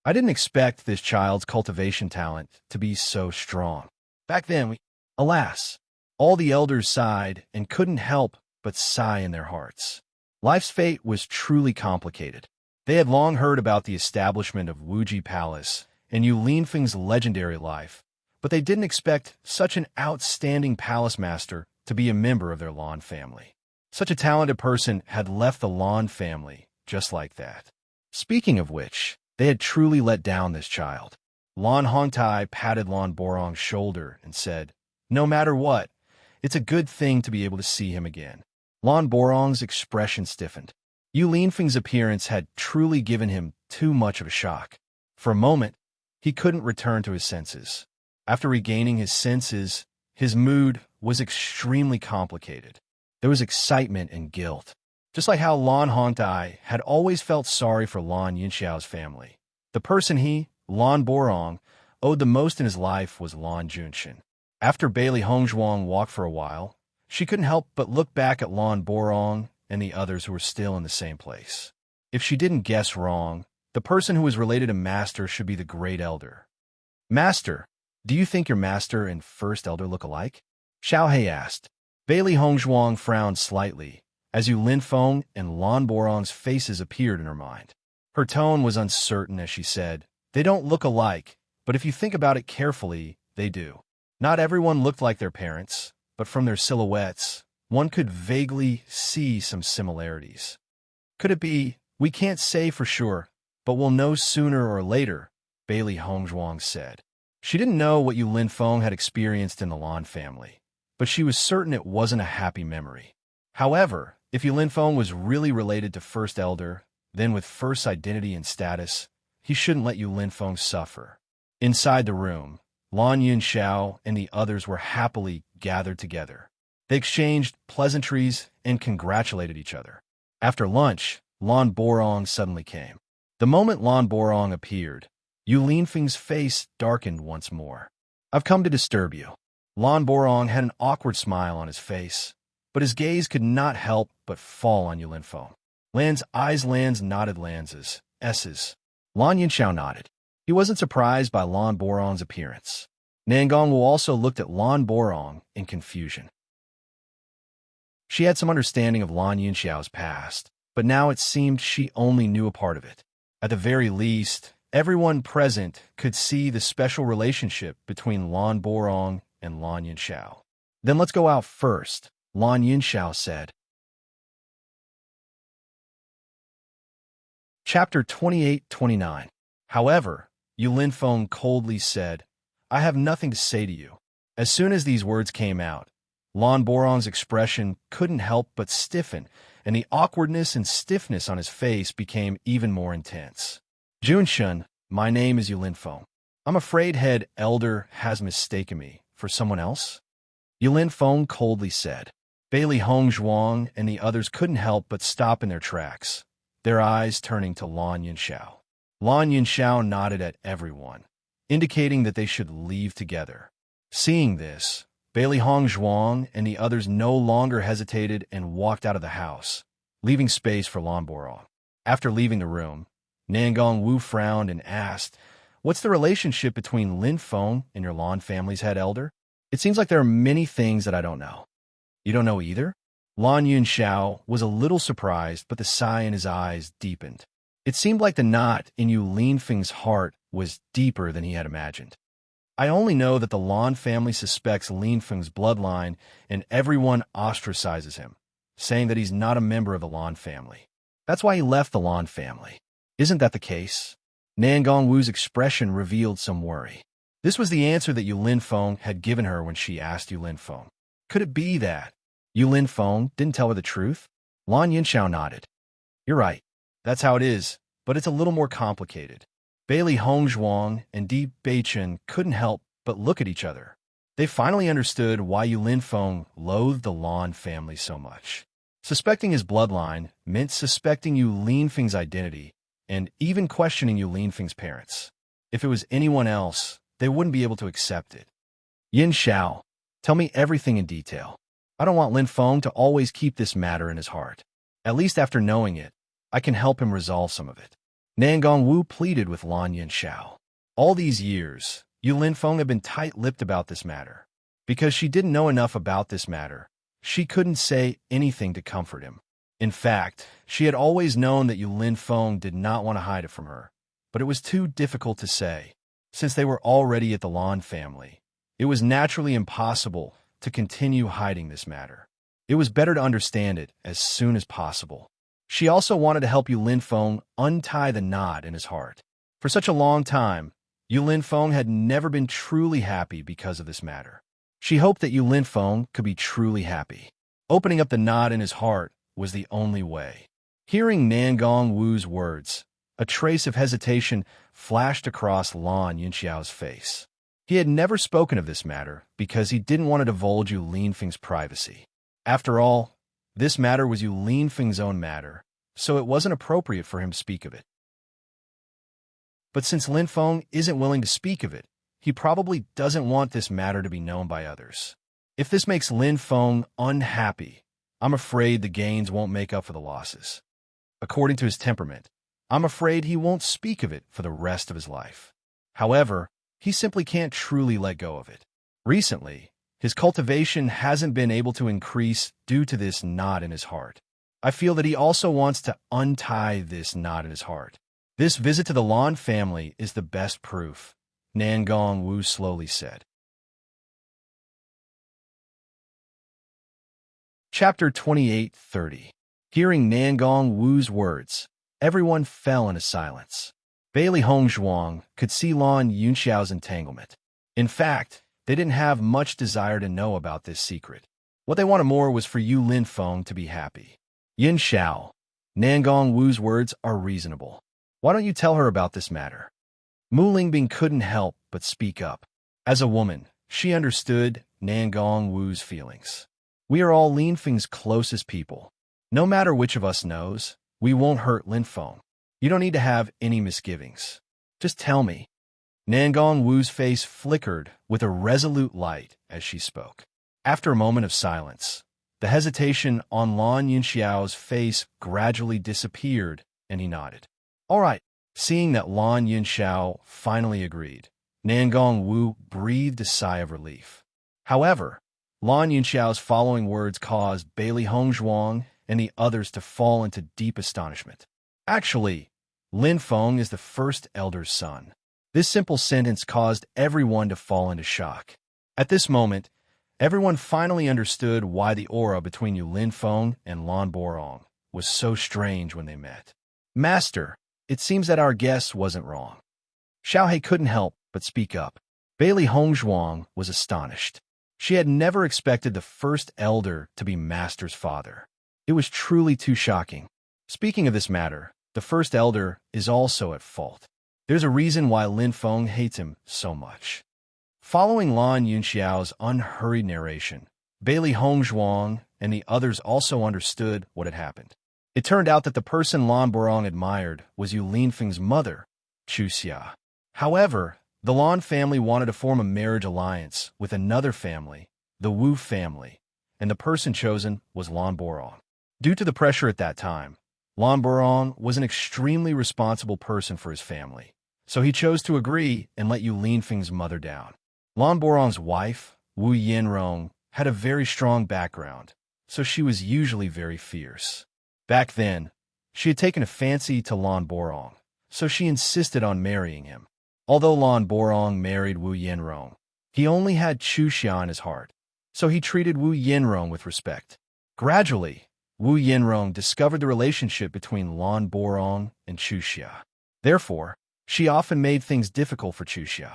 I didn't expect this child's cultivation talent to be so strong. Back then, alas, all the elders sighed and couldn't help but sigh in their hearts. Life's fate was truly complicated. They had long heard about the establishment of Wuji Palace and Yu Linfeng's legendary life, but they didn't expect such an outstanding palace master to be a member of their Lan family. Such a talented person had left the Lan family just like that. Speaking of which, they had truly let down this child. Lan Hongtai patted Lan Borong's shoulder and said, "No matter what, it's a good thing to be able to see him again." Lan Borong's expression stiffened. Yu Linfeng's appearance had truly given him too much of a shock. For a moment, he couldn't return to his senses. After regaining his senses, his mood was extremely complicated. There was excitement and guilt. Just like how Lan Hongtai had always felt sorry for Lan Yunxiao's family. The person he, Lan Borong, owed the most in his life was Lan Junxin. After Bailey Hongzhuang walked for a while, she couldn't help but look back at Lan Borong and the others who were still in the same place. If she didn't guess wrong, the person who was related to Master should be the Great Elder. "Master, do you think your Master and First Elder look alike?" Xiaohei asked. Bailey Hongzhuang frowned slightly, as Yu Linfeng and Lan Borong's faces appeared in her mind. Her tone was uncertain as she said, "They don't look alike, but if you think about it carefully, they do. Not everyone looked like their parents, but from their silhouettes, one could vaguely see some similarities. Could it be, we can't say for sure, but we'll know sooner or later, Bailey Hongzhuang said. She didn't know what Yu Linfeng had experienced in the Lan family, but she was certain it wasn't a happy memory. However, if Yu Linfeng was really related to First Elder, then with First identity and status, he shouldn't let Yu Linfeng suffer. Inside the room, Lan Yunxiao and the others were happily gathered together. They exchanged pleasantries and congratulated each other. After lunch, Lan Borong suddenly came. The moment Lan Borong appeared, Yu Linfeng's face darkened once more. I've come to disturb you. Lan Borong had an awkward smile on his face, but his gaze could not help but fall on Yu Linfeng. Lan's eyes nodded Lan's S's. Lan Yunxiao nodded. He wasn't surprised by Lan Borong's appearance. Nangong Wu also looked at Lan Borong in confusion. She had some understanding of Lan Yunxiao's past, but now it seemed she only knew a part of it. At the very least, everyone present could see the special relationship between Lan Borong and Lan Yunxiao. Then let's go out first, Lan Yunxiao said. Chapter 28-29. However, Yu Linfeng coldly said, I have nothing to say to you. As soon as these words came out, Lan Borong's expression couldn't help but stiffen, and the awkwardness and stiffness on his face became even more intense. Junshun, my name is Yu Linfeng. I'm afraid head elder has mistaken me for someone else? Yu Linfeng coldly said. Bailey Hongzhuang and the others couldn't help but stop in their tracks, their eyes turning to Lan Yunxiao. Lan Yunxiao nodded at everyone, indicating that they should leave together. Seeing this, Bailey Hongzhuang and the others no longer hesitated and walked out of the house, leaving space for Lan Borong. After leaving the room, Nangong Wu frowned and asked, What's the relationship between Linfeng and your Lan family's head elder? It seems like there are many things that I don't know. You don't know either? Lan Yunxiao was a little surprised, but the sigh in his eyes deepened. It seemed like the knot in Yu Linfeng's heart was deeper than he had imagined. I only know that the Lan family suspects Linfeng's bloodline and everyone ostracizes him, saying that he's not a member of the Lan family. That's why he left the Lan family. Isn't that the case? Nangong Wu's expression revealed some worry. This was the answer that Yu Linfeng had given her when she asked Yu Linfeng. Could it be that Yu Linfeng didn't tell her the truth? Lan Yunxiao nodded. You're right. That's how it is, but it's a little more complicated. Bailey Hongzhuang and Di Beichen couldn't help but look at each other. They finally understood why Yu Linfeng loathed the Lan family so much. Suspecting his bloodline meant suspecting Yu Linfeng's identity and even questioning Yu Linfeng's parents. If it was anyone else, they wouldn't be able to accept it. Yin Xiao, tell me everything in detail. I don't want Linfeng to always keep this matter in his heart. At least after knowing it, I can help him resolve some of it. Nangong Wu pleaded with Lan Yunxiao. All these years, Yu Linfeng had been tight-lipped about this matter. Because she didn't know enough about this matter, she couldn't say anything to comfort him. In fact, she had always known that Yu Linfeng did not want to hide it from her, but it was too difficult to say. Since they were already at the Lan family, it was naturally impossible to continue hiding this matter. It was better to understand it as soon as possible. She also wanted to help Yu Linfeng untie the knot in his heart. For such a long time, Yu Linfeng had never been truly happy because of this matter. She hoped that Yu Linfeng could be truly happy. Opening up the knot in his heart was the only way. Hearing Nangong Wu's words, a trace of hesitation flashed across Lan Yunxiao's face. He had never spoken of this matter because he didn't want to divulge Yu Linfeng's privacy. After all, this matter was Yu Linfeng's own matter, so it wasn't appropriate for him to speak of it. But since Linfeng isn't willing to speak of it, he probably doesn't want this matter to be known by others. If this makes Linfeng unhappy, I'm afraid the gains won't make up for the losses. According to his temperament, I'm afraid he won't speak of it for the rest of his life. However, he simply can't truly let go of it. Recently, his cultivation hasn't been able to increase due to this knot in his heart. I feel that he also wants to untie this knot in his heart. This visit to the Lan family is the best proof, Nangong Wu slowly said. Chapter 28:30. Hearing Nangong Wu's words, everyone fell into silence. Bailey Hongzhuang could see Lan Yunxiao's entanglement. In fact, they didn't have much desire to know about this secret. What they wanted more was for Yu Linfeng to be happy. Yin Xiao, Nangong Wu's words are reasonable. Why don't you tell her about this matter? Mu Lingbing couldn't help but speak up. As a woman, she understood Nangong Wu's feelings. We are all Linfeng's closest people. No matter which of us knows, we won't hurt Linfeng. You don't need to have any misgivings. Just tell me. Nangong Wu's face flickered with a resolute light as she spoke. After a moment of silence, the hesitation on Lan Yunxiao's face gradually disappeared, and he nodded. All right. Seeing that Lan Yunxiao finally agreed, Nangong Wu breathed a sigh of relief. However, Lan Yunxiao's following words caused Bailey Hongzhuang and the others to fall into deep astonishment. Actually, Linfeng is the first elder's son. This simple sentence caused everyone to fall into shock. At this moment, everyone finally understood why the aura between Yu Linfeng and Lan Borong was so strange when they met. Master, it seems that our guess wasn't wrong. Xiaohei couldn't help but speak up. Bailey Hongzhuang was astonished. She had never expected the first elder to be Master's father. It was truly too shocking. Speaking of this matter, the first elder is also at fault. There's a reason why Linfeng hates him so much. Following Lan Yunxiao's unhurried narration, Bailey Hongzhuang and the others also understood what had happened. It turned out that the person Lan Borong admired was Yu Linfeng's mother, Chu Xia. However, the Lan family wanted to form a marriage alliance with another family, the Wu family, and the person chosen was Lan Borong. Due to the pressure at that time, Lan Borong was an extremely responsible person for his family, so he chose to agree and let Yu Linfeng's mother down. Lan Borong's wife, Wu Yinrong, had a very strong background, so she was usually very fierce. Back then, she had taken a fancy to Lan Borong, so she insisted on marrying him. Although Lan Borong married Wu Yinrong, he only had Chu Xia in his heart, so he treated Wu Yinrong with respect. Gradually, Wu Yinrong discovered the relationship between Lan Borong and Chu Xia. Therefore, she often made things difficult for Chu Xia.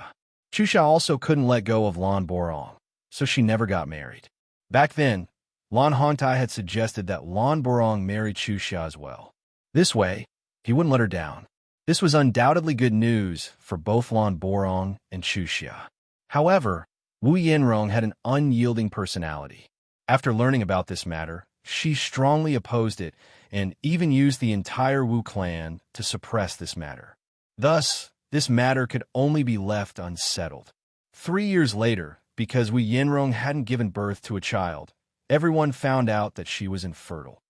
Chu Xia also couldn't let go of Lan Borong, so she never got married. Back then, Lan Hongtai had suggested that Lan Borong marry Chu Xia as well. This way, he wouldn't let her down. This was undoubtedly good news for both Lan Borong and Chu Xia. However, Wu Yinrong had an unyielding personality. After learning about this matter, she strongly opposed it and even used the entire Wu clan to suppress this matter. Thus, this matter could only be left unsettled. 3 years later, because Wu Yinrong hadn't given birth to a child, everyone found out that she was infertile.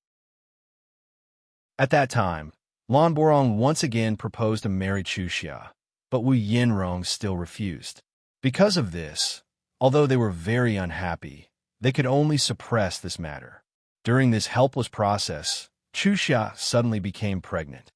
At that time, Lan Borong once again proposed to marry Chu Xia, but Wu Yinrong still refused. Because of this, although they were very unhappy, they could only suppress this matter. During this helpless process, Chu Xia suddenly became pregnant.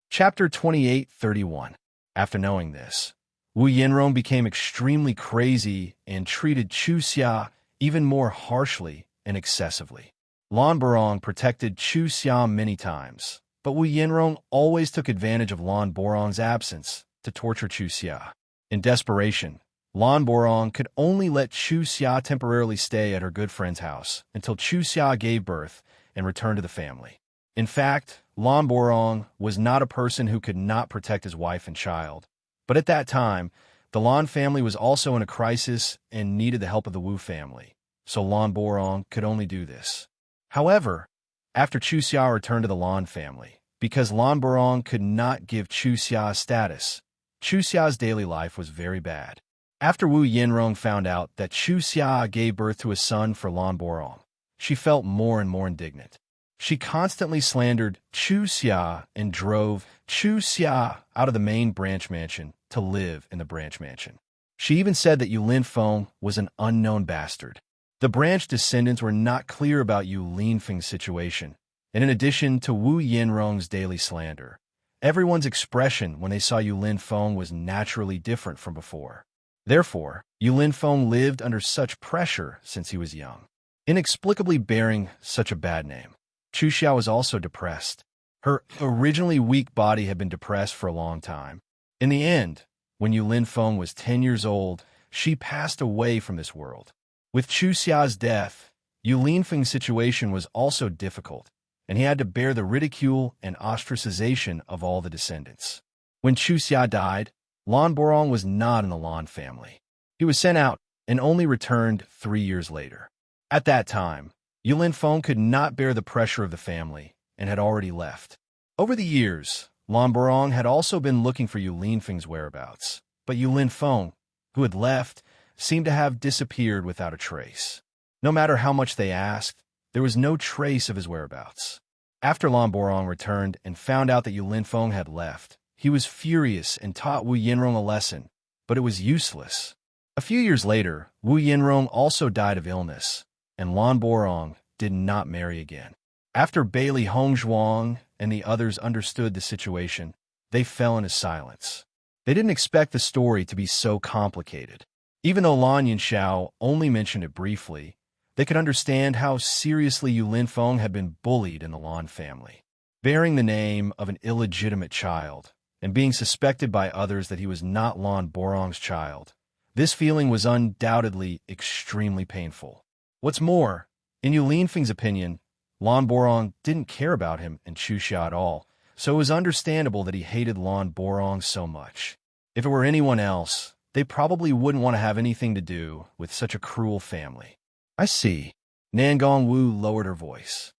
Chapter 28:31. After knowing this, Wu Yinrong became extremely crazy and treated Chu Xia even more harshly and excessively. Lan Borong protected Chu Xia many times, but Wu Yinrong always took advantage of Lan Borong's absence to torture Chu Xia. In desperation, Lan Borong could only let Chu Xia temporarily stay at her good friend's house until Chu Xia gave birth and returned to the family. In fact, Lan Borong was not a person who could not protect his wife and child. But at that time, the Lan family was also in a crisis and needed the help of the Wu family, so Lan Borong could only do this. However, after Chu Xia returned to the Lan family, because Lan Borong could not give Chu Xia status, Chu Xia's daily life was very bad. After Wu Yinrong found out that Chu Xia gave birth to a son for Lan Borong, she felt more and more indignant. She constantly slandered Chu Xia and drove Chu Xia out of the main branch mansion to live in the branch mansion. She even said that Yu Linfeng was an unknown bastard. The branch descendants were not clear about Yu Linfeng's situation, and in addition to Wu Yinrong's daily slander, everyone's expression when they saw Yu Linfeng was naturally different from before. Therefore, Yu Linfeng lived under such pressure since he was young, inexplicably bearing such a bad name. Chu Xiao was also depressed. Her originally weak body had been depressed for a long time. In the end, when Yu Linfeng was 10 years old, she passed away from this world. With Chu Xia's death, Yu Linfeng's situation was also difficult, and he had to bear the ridicule and ostracization of all the descendants. When Chu Xia died, Lan Borong was not in the Lan family. He was sent out and only returned 3 years later. At that time, Yu Linfeng could not bear the pressure of the family and had already left. Over the years, Lan Borong had also been looking for Yu Linfeng's whereabouts, but Yu Linfeng, who had left, seemed to have disappeared without a trace. No matter how much they asked, there was no trace of his whereabouts. After Lan Borong returned and found out that Yu Linfeng had left, he was furious and taught Wu Yinrong a lesson, but it was useless. A few years later, Wu Yinrong also died of illness, and Lan Borong did not marry again. After Bailey Hongzhuang and the others understood the situation, they fell into silence. They didn't expect the story to be so complicated. Even though Lan Yinxiao only mentioned it briefly, they could understand how seriously Yu Linfeng had been bullied in the Lan family. Bearing the name of an illegitimate child, and being suspected by others that he was not Lan Borong's child, this feeling was undoubtedly extremely painful. What's more, in Yu Linfeng's opinion, Lan Borong didn't care about him and Chu Xia at all, so it was understandable that he hated Lan Borong so much. If it were anyone else, they probably wouldn't want to have anything to do with such a cruel family. I see. Nangong Wu lowered her voice.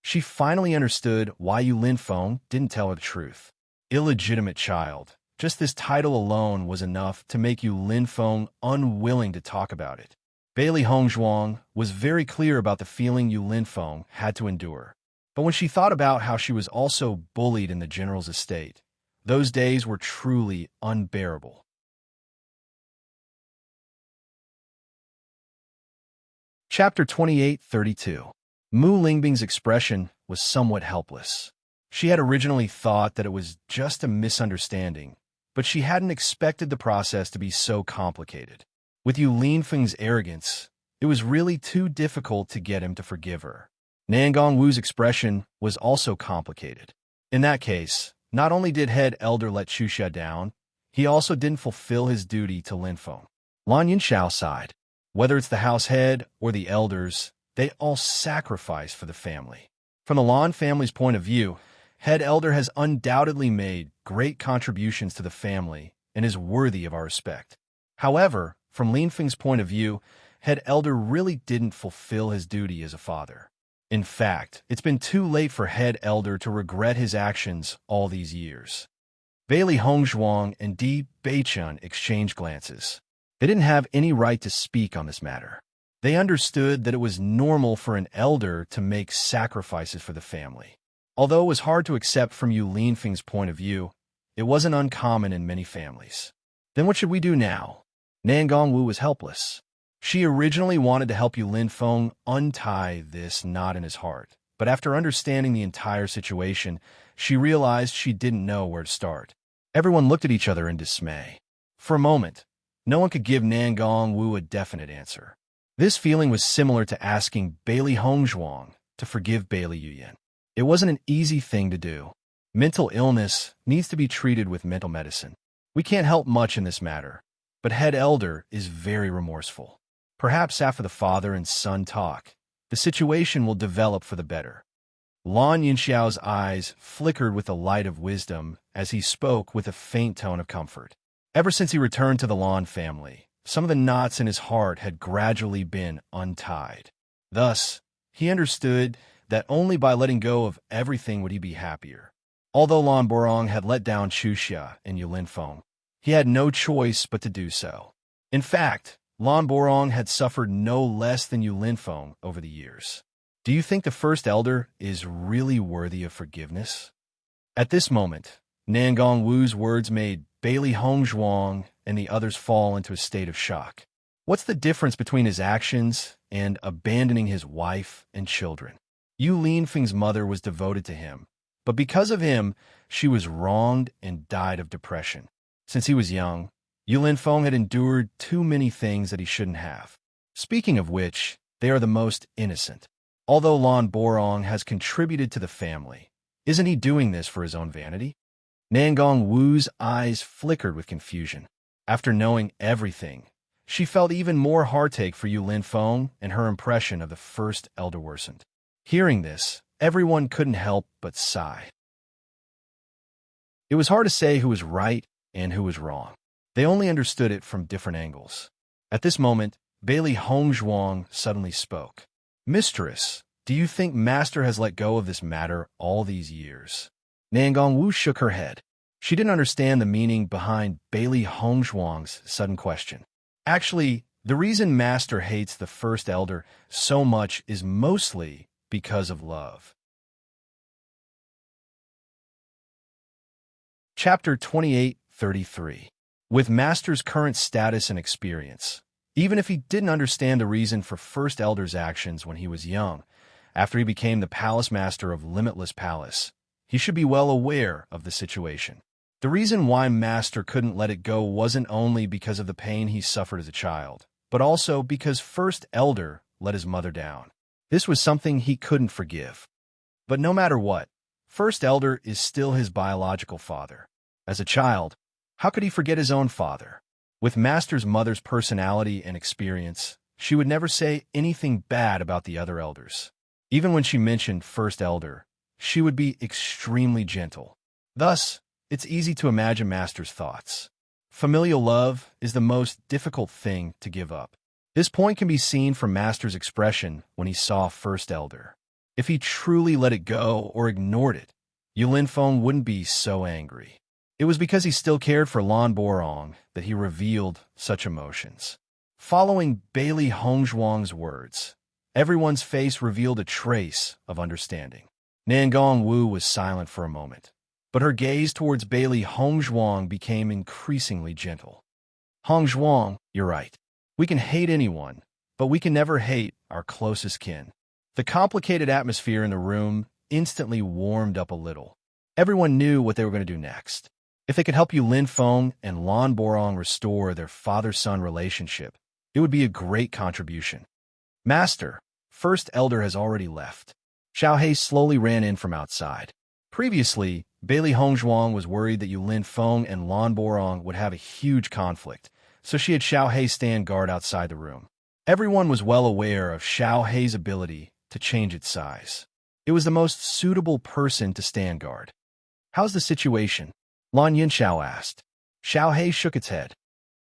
She finally understood why Yu Linfeng didn't tell her the truth. Illegitimate child. Just this title alone was enough to make Yu Linfeng unwilling to talk about it. Bailey Hongzhuang was very clear about the feeling Yu Linfeng had to endure. But when she thought about how she was also bullied in the general's estate, those days were truly unbearable. Chapter 28:32. Mu Lingbing's expression was somewhat helpless. She had originally thought that it was just a misunderstanding, but she hadn't expected the process to be so complicated. With Yu Linfeng's arrogance, it was really too difficult to get him to forgive her. Nangong Wu's expression was also complicated. In that case, not only did head elder let Chu Xia down, he also didn't fulfill his duty to Linfeng. Lan Yinxiao sighed. Whether it's the house head or the elders, they all sacrifice for the family. From the Lan family's point of view, head elder has undoubtedly made great contributions to the family and is worthy of our respect. However, from Linfeng's point of view, head elder really didn't fulfill his duty as a father. In fact, it's been too late for head elder to regret his actions all these years. Bailey Hongzhuang and Di Beichun exchanged glances. They didn't have any right to speak on this matter. They understood that it was normal for an elder to make sacrifices for the family. Although it was hard to accept from Yu Linfeng's point of view, it wasn't uncommon in many families. Then what should we do now? Nangong Wu was helpless. She originally wanted to help Yu Linfeng untie this knot in his heart, but after understanding the entire situation, she realized she didn't know where to start. Everyone looked at each other in dismay. For a moment, no one could give Nangong Wu a definite answer. This feeling was similar to asking Bailey Hongzhuang to forgive Bailey Yuyan. It wasn't an easy thing to do. Mental illness needs to be treated with mental medicine. We can't help much in this matter, but head elder is very remorseful. Perhaps after the father and son talk, the situation will develop for the better. Lan Yinxiao's eyes flickered with the light of wisdom as he spoke with a faint tone of comfort. Ever since he returned to the Lan family, some of the knots in his heart had gradually been untied. Thus, he understood that only by letting go of everything would he be happier. Although Lan Borong had let down Chu Xia and Yu Linfeng, he had no choice but to do so. In fact, Lan Borong had suffered no less than Yu Linfeng over the years. Do you think the first elder is really worthy of forgiveness? At this moment, Nangong Wu's words made Bailey Hongzhuang and the others fall into a state of shock. What's the difference between his actions and abandoning his wife and children? Yu Linfeng's mother was devoted to him, but because of him, she was wronged and died of depression. Since he was young, Yulin Feng had endured too many things that he shouldn't have. Speaking of which, they are the most innocent. Although Lan Borong has contributed to the family, isn't he doing this for his own vanity? Nangong Wu's eyes flickered with confusion. After knowing everything, she felt even more heartache for Yulin Feng, and her impression of the first elder worsened. Hearing this, everyone couldn't help but sigh. It was hard to say who was right and who was wrong. They only understood it from different angles. At this moment, Bailey Hongzhuang suddenly spoke. Mistress, do you think Master has let go of this matter all these years? Nangong Wu shook her head. She didn't understand the meaning behind Bailey Hongzhuang's sudden question. Actually, the reason Master hates the First Elder so much is mostly because of love. Chapter 28:33. With Master's current status and experience, even if he didn't understand the reason for First Elder's actions when he was young, after he became the Palace Master of Limitless Palace, he should be well aware of the situation. The reason why Master couldn't let it go wasn't only because of the pain he suffered as a child, but also because First Elder let his mother down. This was something he couldn't forgive. But no matter what, First Elder is still his biological father. As a child, how could he forget his own father? With Master's mother's personality and experience, she would never say anything bad about the other elders. Even when she mentioned First Elder, she would be extremely gentle. Thus, it's easy to imagine Master's thoughts. Familial love is the most difficult thing to give up. This point can be seen from Master's expression when he saw First Elder. If he truly let it go or ignored it, Yulin Feng wouldn't be so angry. It was because he still cared for Lan Borong that he revealed such emotions. Following Bailey Hongzhuang's words, everyone's face revealed a trace of understanding. Nangong Wu was silent for a moment, but her gaze towards Bailey Hongzhuang became increasingly gentle. Hongzhuang, you're right. We can hate anyone, but we can never hate our closest kin. The complicated atmosphere in the room instantly warmed up a little. Everyone knew what they were going to do next. If they could help Yulin Feng and Lan Borong restore their father-son relationship, it would be a great contribution. Master, First Elder has already left. Xiao Hei slowly ran in from outside. Previously, Bailey Hongzhuang was worried that Yulin Feng and Lan Borong would have a huge conflict, so she had Xiao Hei stand guard outside the room. Everyone was well aware of Xiao Hei's ability to change its size. It was the most suitable person to stand guard. How's the situation? Lan Yinxiao asked. Xiao Hei shook its head.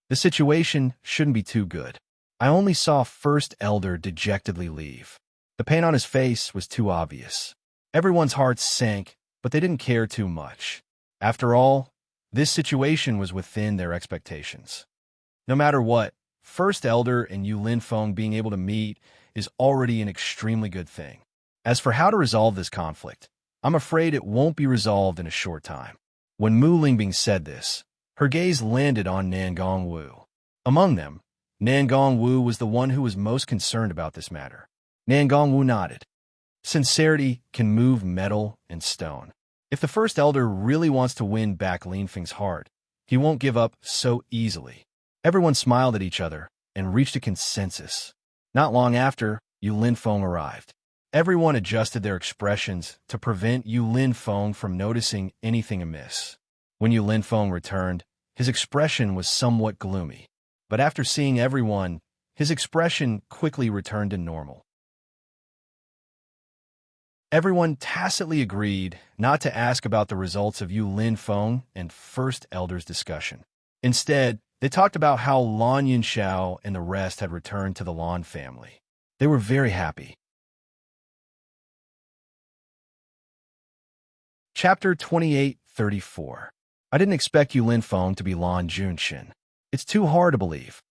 The situation shouldn't be too good. I only saw First Elder dejectedly leave. The pain on his face was too obvious. Everyone's hearts sank, but they didn't care too much. After all, this situation was within their expectations. No matter what, First Elder and Yulin Feng being able to meet is already an extremely good thing. As for how to resolve this conflict, I'm afraid it won't be resolved in a short time. When Mu Lingbing said this, her gaze landed on Nangong Wu. Among them, Nangong Wu was the one who was most concerned about this matter. Nangong Wu nodded. Sincerity can move metal and stone. If the First Elder really wants to win back Lin Feng's heart, he won't give up so easily. Everyone smiled at each other and reached a consensus. Not long after, Yulin Feng arrived. Everyone adjusted their expressions to prevent Yulin Feng from noticing anything amiss. When Yulin Feng returned, his expression was somewhat gloomy. But after seeing everyone, his expression quickly returned to normal. Everyone tacitly agreed not to ask about the results of Yulin Feng and First Elder's discussion. Instead, they talked about how Lan Yinxiao and the rest had returned to the Lan family. They were very happy. Chapter 28:34. I didn't expect Yulin Feng to be Lan Junxin. It's too hard to believe.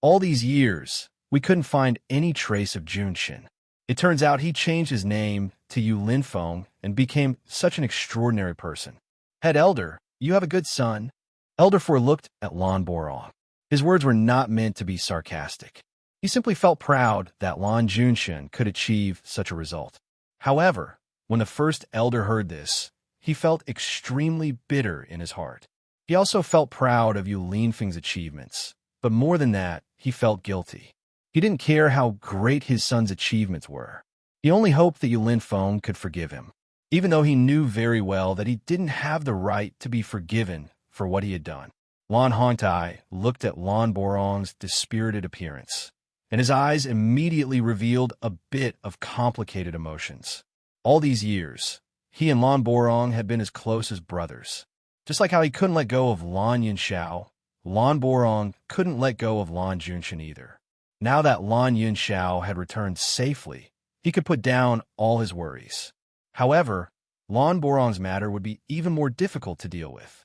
All these years, we couldn't find any trace of Junxin. It turns out he changed his name to Yulin Feng and became such an extraordinary person. Head Elder, you have a good son. Elder Four looked at Lan Borong. His words were not meant to be sarcastic. He simply felt proud that Lan Junxin could achieve such a result. However, when the First Elder heard this, he felt extremely bitter in his heart. He also felt proud of Yu Linfeng's achievements, but more than that, he felt guilty. He didn't care how great his son's achievements were. He only hoped that Yu Linfeng could forgive him, even though he knew very well that he didn't have the right to be forgiven for what he had done. Lan Hongtai looked at Lan Borong's dispirited appearance, and his eyes immediately revealed a bit of complicated emotions. All these years, he and Lan Borong had been as close as brothers. Just like how he couldn't let go of Lan Yunxiao, Lan Borong couldn't let go of Lan Junshan either. Now that Lan Yunxiao had returned safely, he could put down all his worries. However, Lan Borong's matter would be even more difficult to deal with.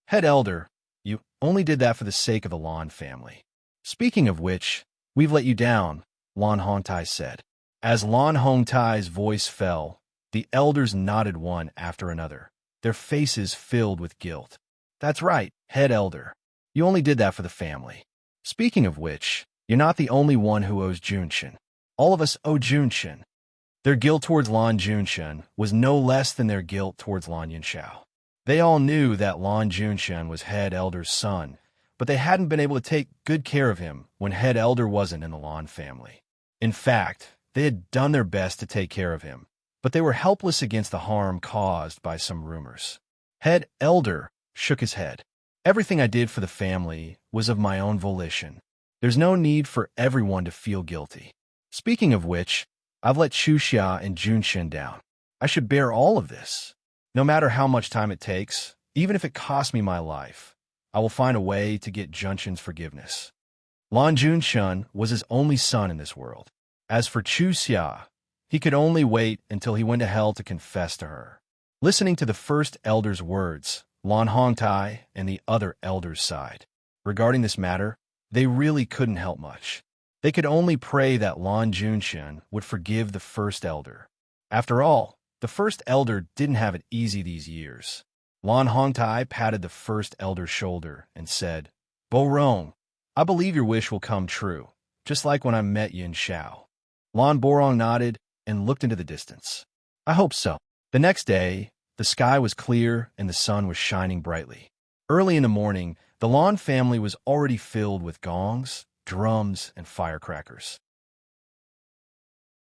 Head Elder, you only did that for the sake of the Lan family. Speaking of which, we've let you down, Lan Hongtai said. As Lan Hongtai's voice fell, the elders nodded one after another, their faces filled with guilt. That's right, Head Elder. You only did that for the family. Speaking of which, you're not the only one who owes Junshan. All of us owe Junshan. Their guilt towards Lan Junshan was no less than their guilt towards Lan Yunxiao. They all knew that Lan Junshan was Head Elder's son, but they hadn't been able to take good care of him when Head Elder wasn't in the Lan family. In fact, they had done their best to take care of him, but they were helpless against the harm caused by some rumors. Head Elder shook his head. Everything I did for the family was of my own volition. There's no need for everyone to feel guilty. Speaking of which, I've let Xuxia and Junshan down. I should bear all of this. No matter how much time it takes, even if it costs me my life, I will find a way to get Junshan's forgiveness. Lan Junshan was his only son in this world. As for Xuxia, he could only wait until he went to hell to confess to her. Listening to the first elder's words, Lan Hongtai and the other elders sighed. Regarding this matter, they really couldn't help much. They could only pray that Lan Junshan would forgive the first elder. After all, the first elder didn't have it easy these years. Lan Hongtai patted the first elder's shoulder and said, Borong, I believe your wish will come true, just like when I met Yin Xiao. Lan Borong nodded and looked into the distance. I hope so. The next day, the sky was clear and the sun was shining brightly. Early in the morning, the Lan family was already filled with gongs, drums, and firecrackers.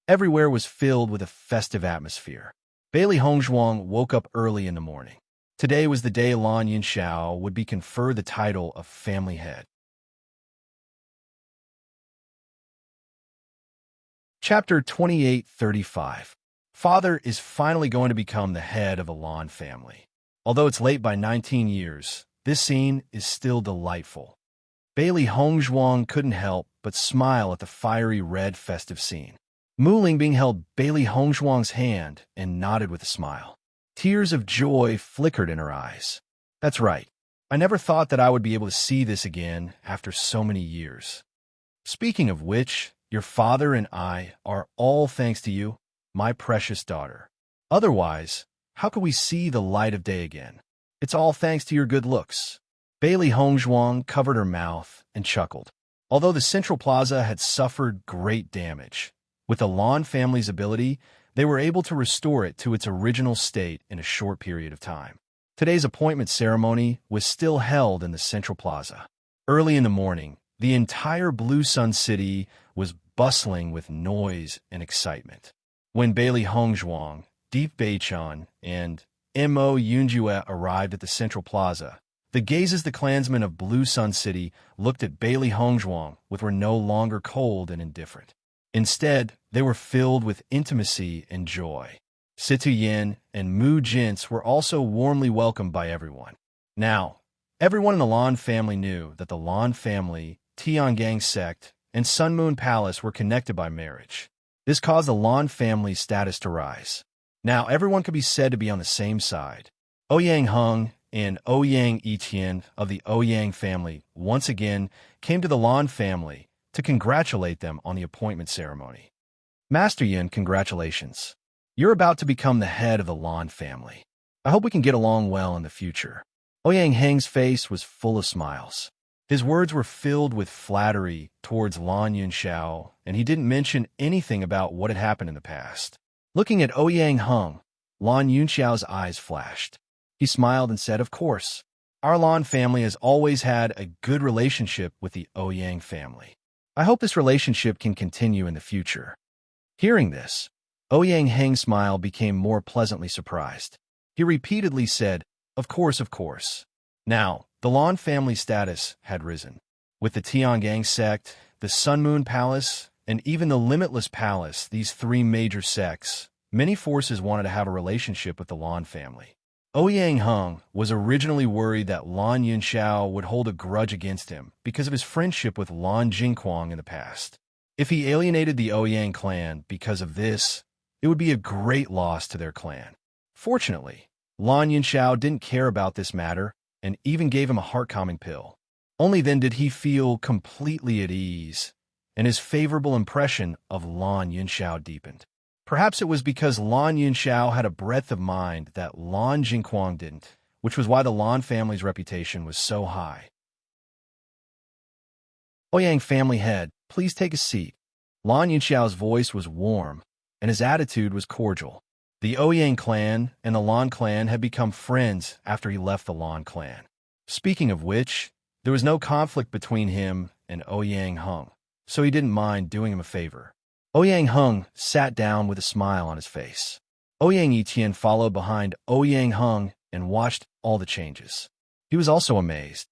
Everywhere was filled with a festive atmosphere. Bailey Hongzhuang woke up early in the morning. Today was the day Lan Yunxiao would be conferred the title of family head. Chapter 2835. Father is finally going to become the head of the Lan family. Although it's late by 19 years, this scene is still delightful. Bailey Hongzhuang couldn't help but smile at the fiery red festive scene. Mu Lingbing held Bailey Hongzhuang's hand and nodded with a smile. Tears of joy flickered in her eyes. That's right. I never thought that I would be able to see this again after so many years. Speaking of which, your father and I are all thanks to you, my precious daughter. Otherwise, how could we see the light of day again? It's all thanks to your good looks. Bailey Hongzhuang covered her mouth and chuckled. Although the Central Plaza had suffered great damage, with the Lan family's ability, they were able to restore it to its original state in a short period of time. Today's appointment ceremony was still held in the Central Plaza. Early in the morning, the entire Blue Sun City was bustling with noise and excitement. When Bailey Hongzhuang, Deep Beichan, and Mo Yunjue arrived at the Central Plaza, the gazes the clansmen of Blue Sun City looked at Bailey Hongzhuang were no longer cold and indifferent. Instead, they were filled with intimacy and joy. Situ Yin and Mu Jints were also warmly welcomed by everyone. Now, everyone in the Lan family knew that the Lan family, Tiangang sect, and Sun Moon Palace were connected by marriage. This caused the Lan family's status to rise. Now everyone could be said to be on the same side. Ouyang Hung and Ouyang Yiqian of the Ouyang family once again came to the Lan family to congratulate them on the appointment ceremony. Master Yin, congratulations. You're about to become the head of the Lan family. I hope we can get along well in the future. Ouyang Heng's face was full of smiles. His words were filled with flattery towards Lan Yunxiao, and he didn't mention anything about what had happened in the past. Looking at Ouyang Hung, Lan Yunxiao's eyes flashed. He smiled and said, Of course. Our Lan family has always had a good relationship with the Ouyang family. I hope this relationship can continue in the future." Hearing this, Ouyang Heng's smile became more pleasantly surprised. He repeatedly said, of course, of course." Now, the Lan family status had risen. With the Tiangang sect, the Sun Moon Palace, and even the Limitless Palace, these three major sects, many forces wanted to have a relationship with the Lan family. Ouyang Heng was originally worried that Lan Yunxiao would hold a grudge against him because of his friendship with Lan Jingquang in the past. If he alienated the Ouyang clan because of this, it would be a great loss to their clan. Fortunately, Lan Yunxiao didn't care about this matter and even gave him a heart-calming pill. Only then did he feel completely at ease, and his favorable impression of Lan Yunxiao deepened. Perhaps it was because Lan Yunxiao had a breadth of mind that Lan Jingquang didn't, which was why the Lan family's reputation was so high. "Ouyang family head, please take a seat." Lan Yunxiao's voice was warm, and his attitude was cordial. The Ouyang clan and the Lan clan had become friends after he left the Lan clan. Speaking of which, there was no conflict between him and Ouyang Heng, so he didn't mind doing him a favor. Ouyang Heng sat down with a smile on his face. Ouyang Yiqian followed behind Ouyang Heng and watched all the changes. He was also amazed.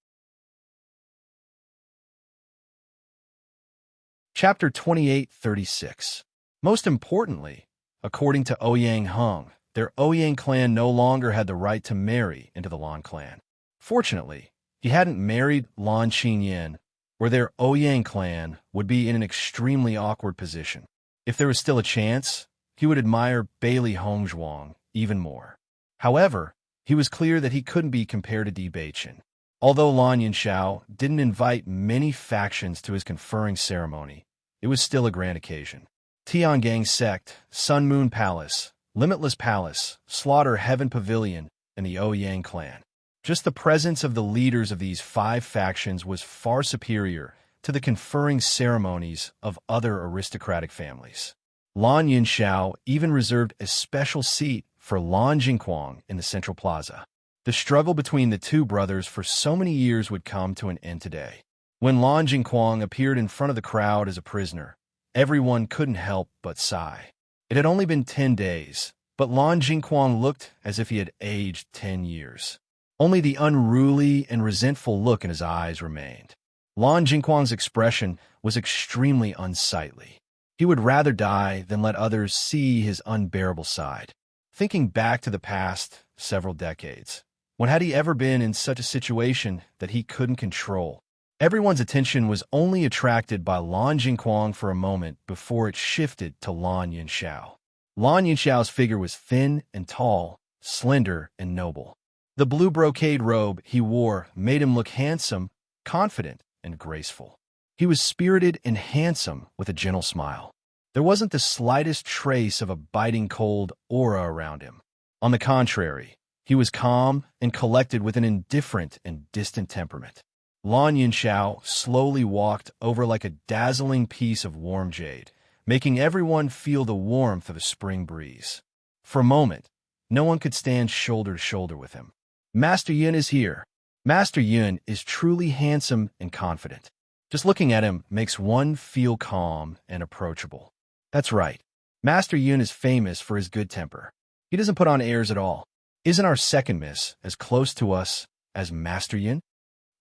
Chapter 28:36. Most importantly, according to Ouyang Heng, their Ouyang clan no longer had the right to marry into the Lan clan. Fortunately, he hadn't married Lan Qinyan, or their Ouyang clan would be in an extremely awkward position. If there was still a chance, he would admire Bailey Hongzhuang even more. However, he was clear that he couldn't be compared to Bewitching. Although Lan Yunxiao didn't invite many factions to his conferring ceremony, it was still a grand occasion. Tiangang sect, Sun Moon Palace, Limitless Palace, Slaughter Heaven Pavilion, and the Ouyang clan. Just the presence of the leaders of these 5 factions was far superior to the conferring ceremonies of other aristocratic families. Lan Yunxiao even reserved a special seat for Lan Jingquang in the central plaza. The struggle between the two brothers for so many years would come to an end today. When Lan Jingquang appeared in front of the crowd as a prisoner, everyone couldn't help but sigh. It had only been 10 days, but Lan Jingquang looked as if he had aged 10 years. Only the unruly and resentful look in his eyes remained. Lan Jingquang's expression was extremely unsightly. He would rather die than let others see his unbearable side. Thinking back to the past several decades, when had he ever been in such a situation that he couldn't control? Everyone's attention was only attracted by Lan Jingquang for a moment before it shifted to Lan Yunxiao. Lan Yunxiao's figure was thin and tall, slender and noble. The blue brocade robe he wore made him look handsome, confident, and graceful. He was spirited and handsome with a gentle smile. There wasn't the slightest trace of a biting cold aura around him. On the contrary, he was calm and collected with an indifferent and distant temperament. Lan Yunxiao slowly walked over like a dazzling piece of warm jade, making everyone feel the warmth of a spring breeze. For a moment, no one could stand shoulder to shoulder with him. Master Yun is here. Master Yun is truly handsome and confident. Just looking at him makes one feel calm and approachable. That's right. Master Yun is famous for his good temper. He doesn't put on airs at all. Isn't our second miss as close to us as Master Yun?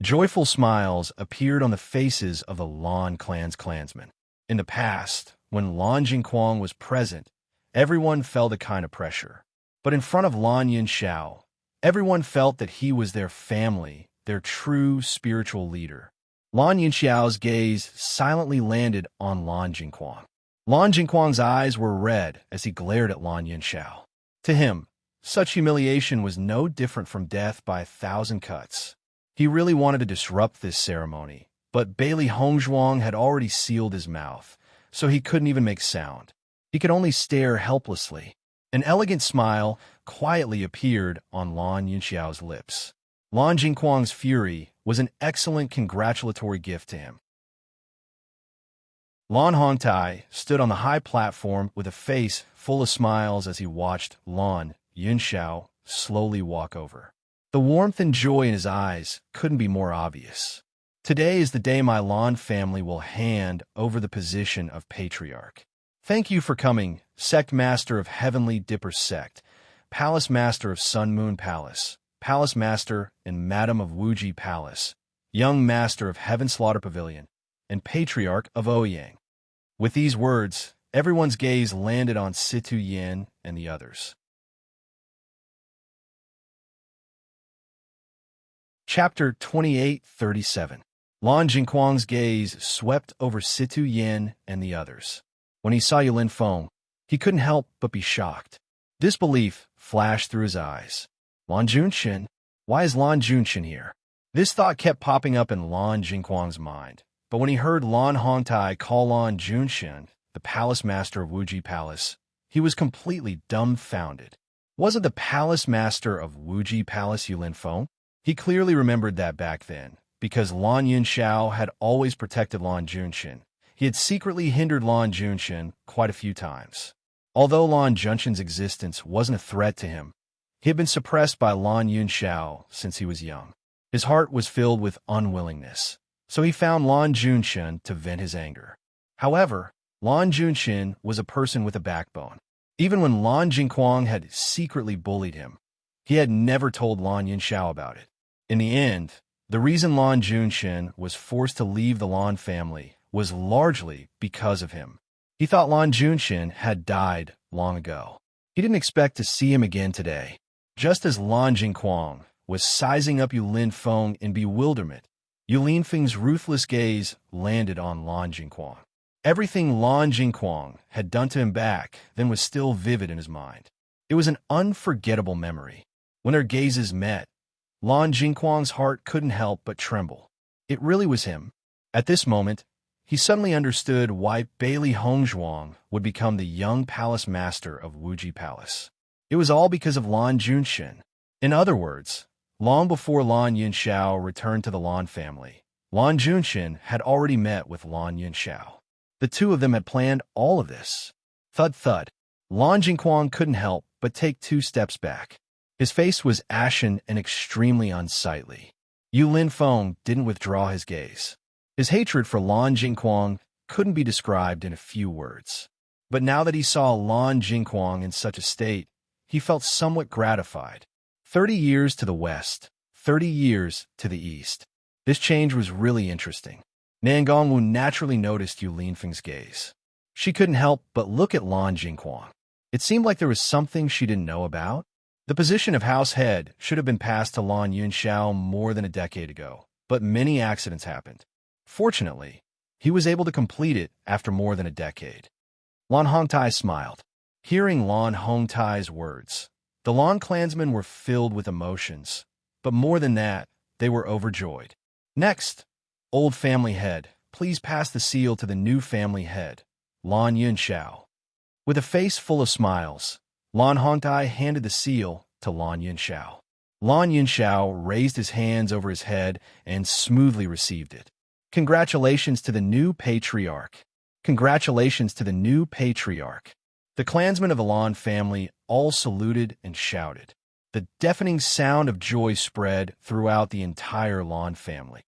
Joyful smiles appeared on the faces of the Lan clan's clansmen. In the past, when Lan Jingquang was present, everyone felt a kind of pressure. But in front of Lan Yunxiao, everyone felt that he was their family, their true spiritual leader. Lan Yunxiao's gaze silently landed on Lan Jingquang. Lan Jingquang's eyes were red as he glared at Lan Yunxiao. To him, such humiliation was no different from death by 1,000 cuts. He really wanted to disrupt this ceremony, but Bailey Hongzhuang had already sealed his mouth, so he couldn't even make sound. He could only stare helplessly. An elegant smile quietly appeared on Lan Yunxiao's lips. Lan Jingquang's fury was an excellent congratulatory gift to him. Lan Hongtai stood on the high platform with a face full of smiles as he watched Lan Yunxiao slowly walk over. The warmth and joy in his eyes couldn't be more obvious. Today is the day my Lan family will hand over the position of patriarch. Thank you for coming, Sect Master of Heavenly Dipper Sect, Palace Master of Sun Moon Palace, Palace Master and Madam of Wuji Palace, Young Master of Heaven Slaughter Pavilion, and Patriarch of Ouyang. With these words, everyone's gaze landed on Situ Yin and the others. Chapter 2837. Lan Jingquang's gaze swept over Situ Yin and the others. When he saw Yulin Feng, he couldn't help but be shocked. Disbelief flashed through his eyes. Lan Junxin? Why is Lan Junxin here? This thought kept popping up in Lan Jingquang's mind, but when he heard Lan Hongtai call Lan Junxin, the Palace Master of Wuji Palace, he was completely dumbfounded. Wasn't the Palace Master of Wuji Palace Yulin Feng? He clearly remembered that back then, because Lan Yunxiao had always protected Lan Junxin. He had secretly hindered Lan Junxin quite a few times. Although Lan Junxin's existence wasn't a threat to him, he had been suppressed by Lan Yunxiao since he was young. His heart was filled with unwillingness, so he found Lan Junxin to vent his anger. However, Lan Junxin was a person with a backbone. Even when Lan Jingquang had secretly bullied him, he had never told Lan Yunxiao about it. In the end, the reason Lan Junxin was forced to leave the Lan family was largely because of him. He thought Lan Junxin had died long ago. He didn't expect to see him again today. Just as Lan Jingquang was sizing up Yulin Feng in bewilderment, Yulin Feng's ruthless gaze landed on Lan Jingquang. Everything Lan Jingquang had done to him back then was still vivid in his mind. It was an unforgettable memory. When their gazes met, Lan Jingquang's heart couldn't help but tremble. It really was him. At this moment, he suddenly understood why Bailey Hongzhuang would become the young palace master of Wuji Palace. It was all because of Lan Junxin. In other words, long before Lan Yunxiao returned to the Lan family, Lan Junxin had already met with Lan Yunxiao. The two of them had planned all of this. Thud thud. Lan Jingquang couldn't help but take 2 steps back. His face was ashen and extremely unsightly. Yulin Feng didn't withdraw his gaze. His hatred for Lan Jingquang couldn't be described in a few words. But now that he saw Lan Jingquang in such a state, he felt somewhat gratified. 30 years to the west, 30 years to the east. This change was really interesting. Nan Gongwu naturally noticed Yulin Feng's gaze. She couldn't help but look at Lan Jingquang. It seemed like there was something she didn't know about. The position of house head should have been passed to Lan Yunxiao more than a decade ago, but many accidents happened. Fortunately, he was able to complete it after more than a decade. Lan Hongtai smiled. Hearing Lan Hongtai's words, the Lan clansmen were filled with emotions, but more than that, they were overjoyed. Next, old family head, please pass the seal to the new family head, Lan Yunxiao. With a face full of smiles, Lan Hongtai handed the seal to Lan Yunxiao. Lan Yunxiao raised his hands over his head and smoothly received it. Congratulations to the new patriarch. Congratulations to the new patriarch. The clansmen of the Lan family all saluted and shouted. The deafening sound of joy spread throughout the entire Lan family.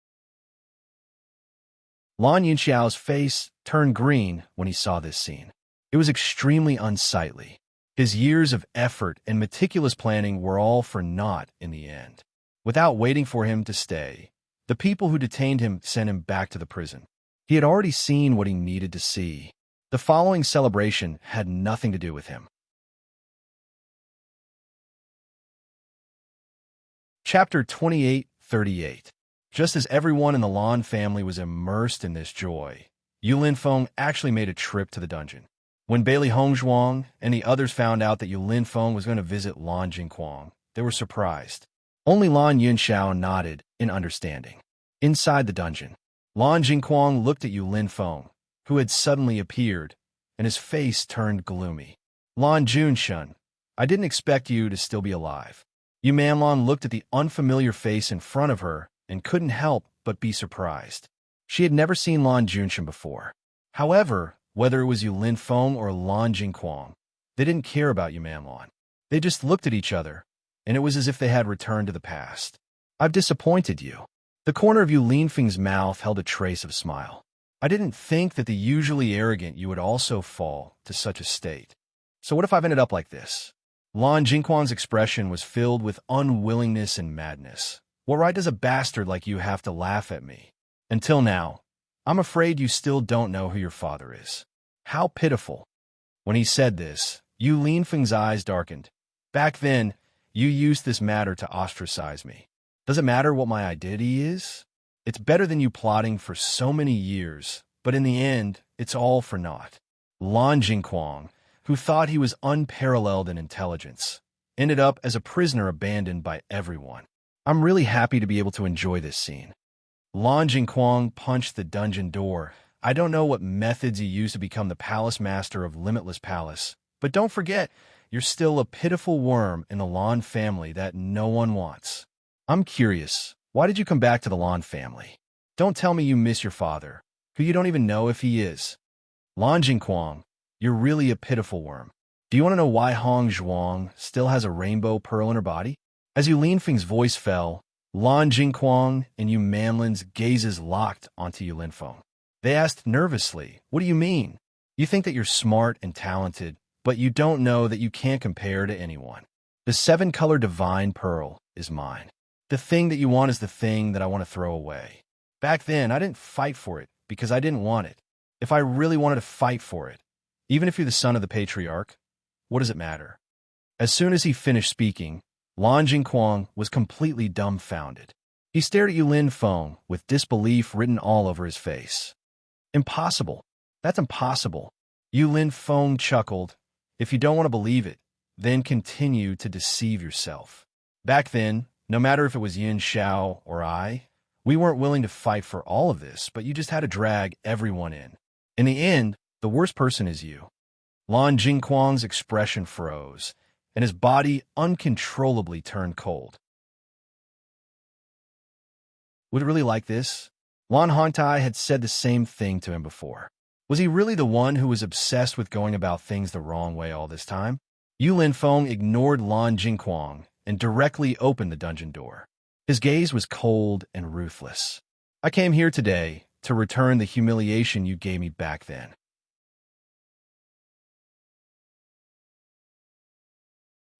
Lan Yunxiao's face turned green when he saw this scene. It was extremely unsightly. His years of effort and meticulous planning were all for naught in the end. Without waiting for him to stay, the people who detained him sent him back to the prison. He had already seen what he needed to see. The following celebration had nothing to do with him. Chapter 2838. Just as everyone in the Lan family was immersed in this joy, Yulin Feng actually made a trip to the dungeon. When Bailey Hongzhuang and the others found out that Yulin Feng was going to visit Lan Jingquang, they were surprised. Only Lan Yunxiao nodded in understanding. Inside the dungeon, Lan Jingquang looked at Yulin Feng, who had suddenly appeared, and his face turned gloomy. Lan Junxin, I didn't expect you to still be alive. Yu Manlan looked at the unfamiliar face in front of her and couldn't help but be surprised. She had never seen Lan Junxin before. However, whether it was Yulin Feng or Lan Jingquang, they didn't care about Yu Manlan. They just looked at each other, and it was as if they had returned to the past. I've disappointed you. The corner of Yu Linfeng's mouth held a trace of a smile. I didn't think that the usually arrogant you would also fall to such a state. So what if I've ended up like this? Lan Jingquan's expression was filled with unwillingness and madness. What right does a bastard like you have to laugh at me? Until now, I'm afraid you still don't know who your father is. How pitiful. When he said this, Yu Linfeng's eyes darkened. Back then, you used this matter to ostracize me. Does it matter what my identity is? It's better than you plotting for so many years, but in the end, it's all for naught. Lan Jingquan, who thought he was unparalleled in intelligence, ended up as a prisoner abandoned by everyone. I'm really happy to be able to enjoy this scene. Lan Jingquan punched the dungeon door. I don't know what methods you used to become the palace master of Limitless Palace, but don't forget, you're still a pitiful worm in the Lan family that no one wants. I'm curious, why did you come back to the Lan family? Don't tell me you miss your father, who you don't even know if he is. Lan Jingquan, you're really a pitiful worm. Do you want to know why Hong Zhuang still has a rainbow pearl in her body? As Yu Linfeng's voice fell, Lan Jingquan and Yu Manlin's gazes locked onto Yu Linfeng. They asked nervously, what do you mean? You think that you're smart and talented, but you don't know that you can't compare to anyone. The seven-color divine pearl is mine. The thing that you want is the thing that I want to throw away. Back then, I didn't fight for it because I didn't want it. If I really wanted to fight for it, even if you're the son of the patriarch, what does it matter? As soon as he finished speaking, Lan Jingquan was completely dumbfounded. He stared at Yu Linfeng with disbelief written all over his face. Impossible. That's impossible. Yu Linfeng chuckled. If you don't want to believe it, then continue to deceive yourself. Back then, no matter if it was Yin Xiao or I, we weren't willing to fight for all of this, but you just had to drag everyone in. In the end, the worst person is you. Lan Jingquan's expression froze, and his body uncontrollably turned cold. Would it really like this? Lan Hongtai had said the same thing to him before. Was he really the one who was obsessed with going about things the wrong way all this time? Yu Linfeng ignored Lan Jingquan and directly opened the dungeon door. His gaze was cold and ruthless. I came here today to return the humiliation you gave me back then.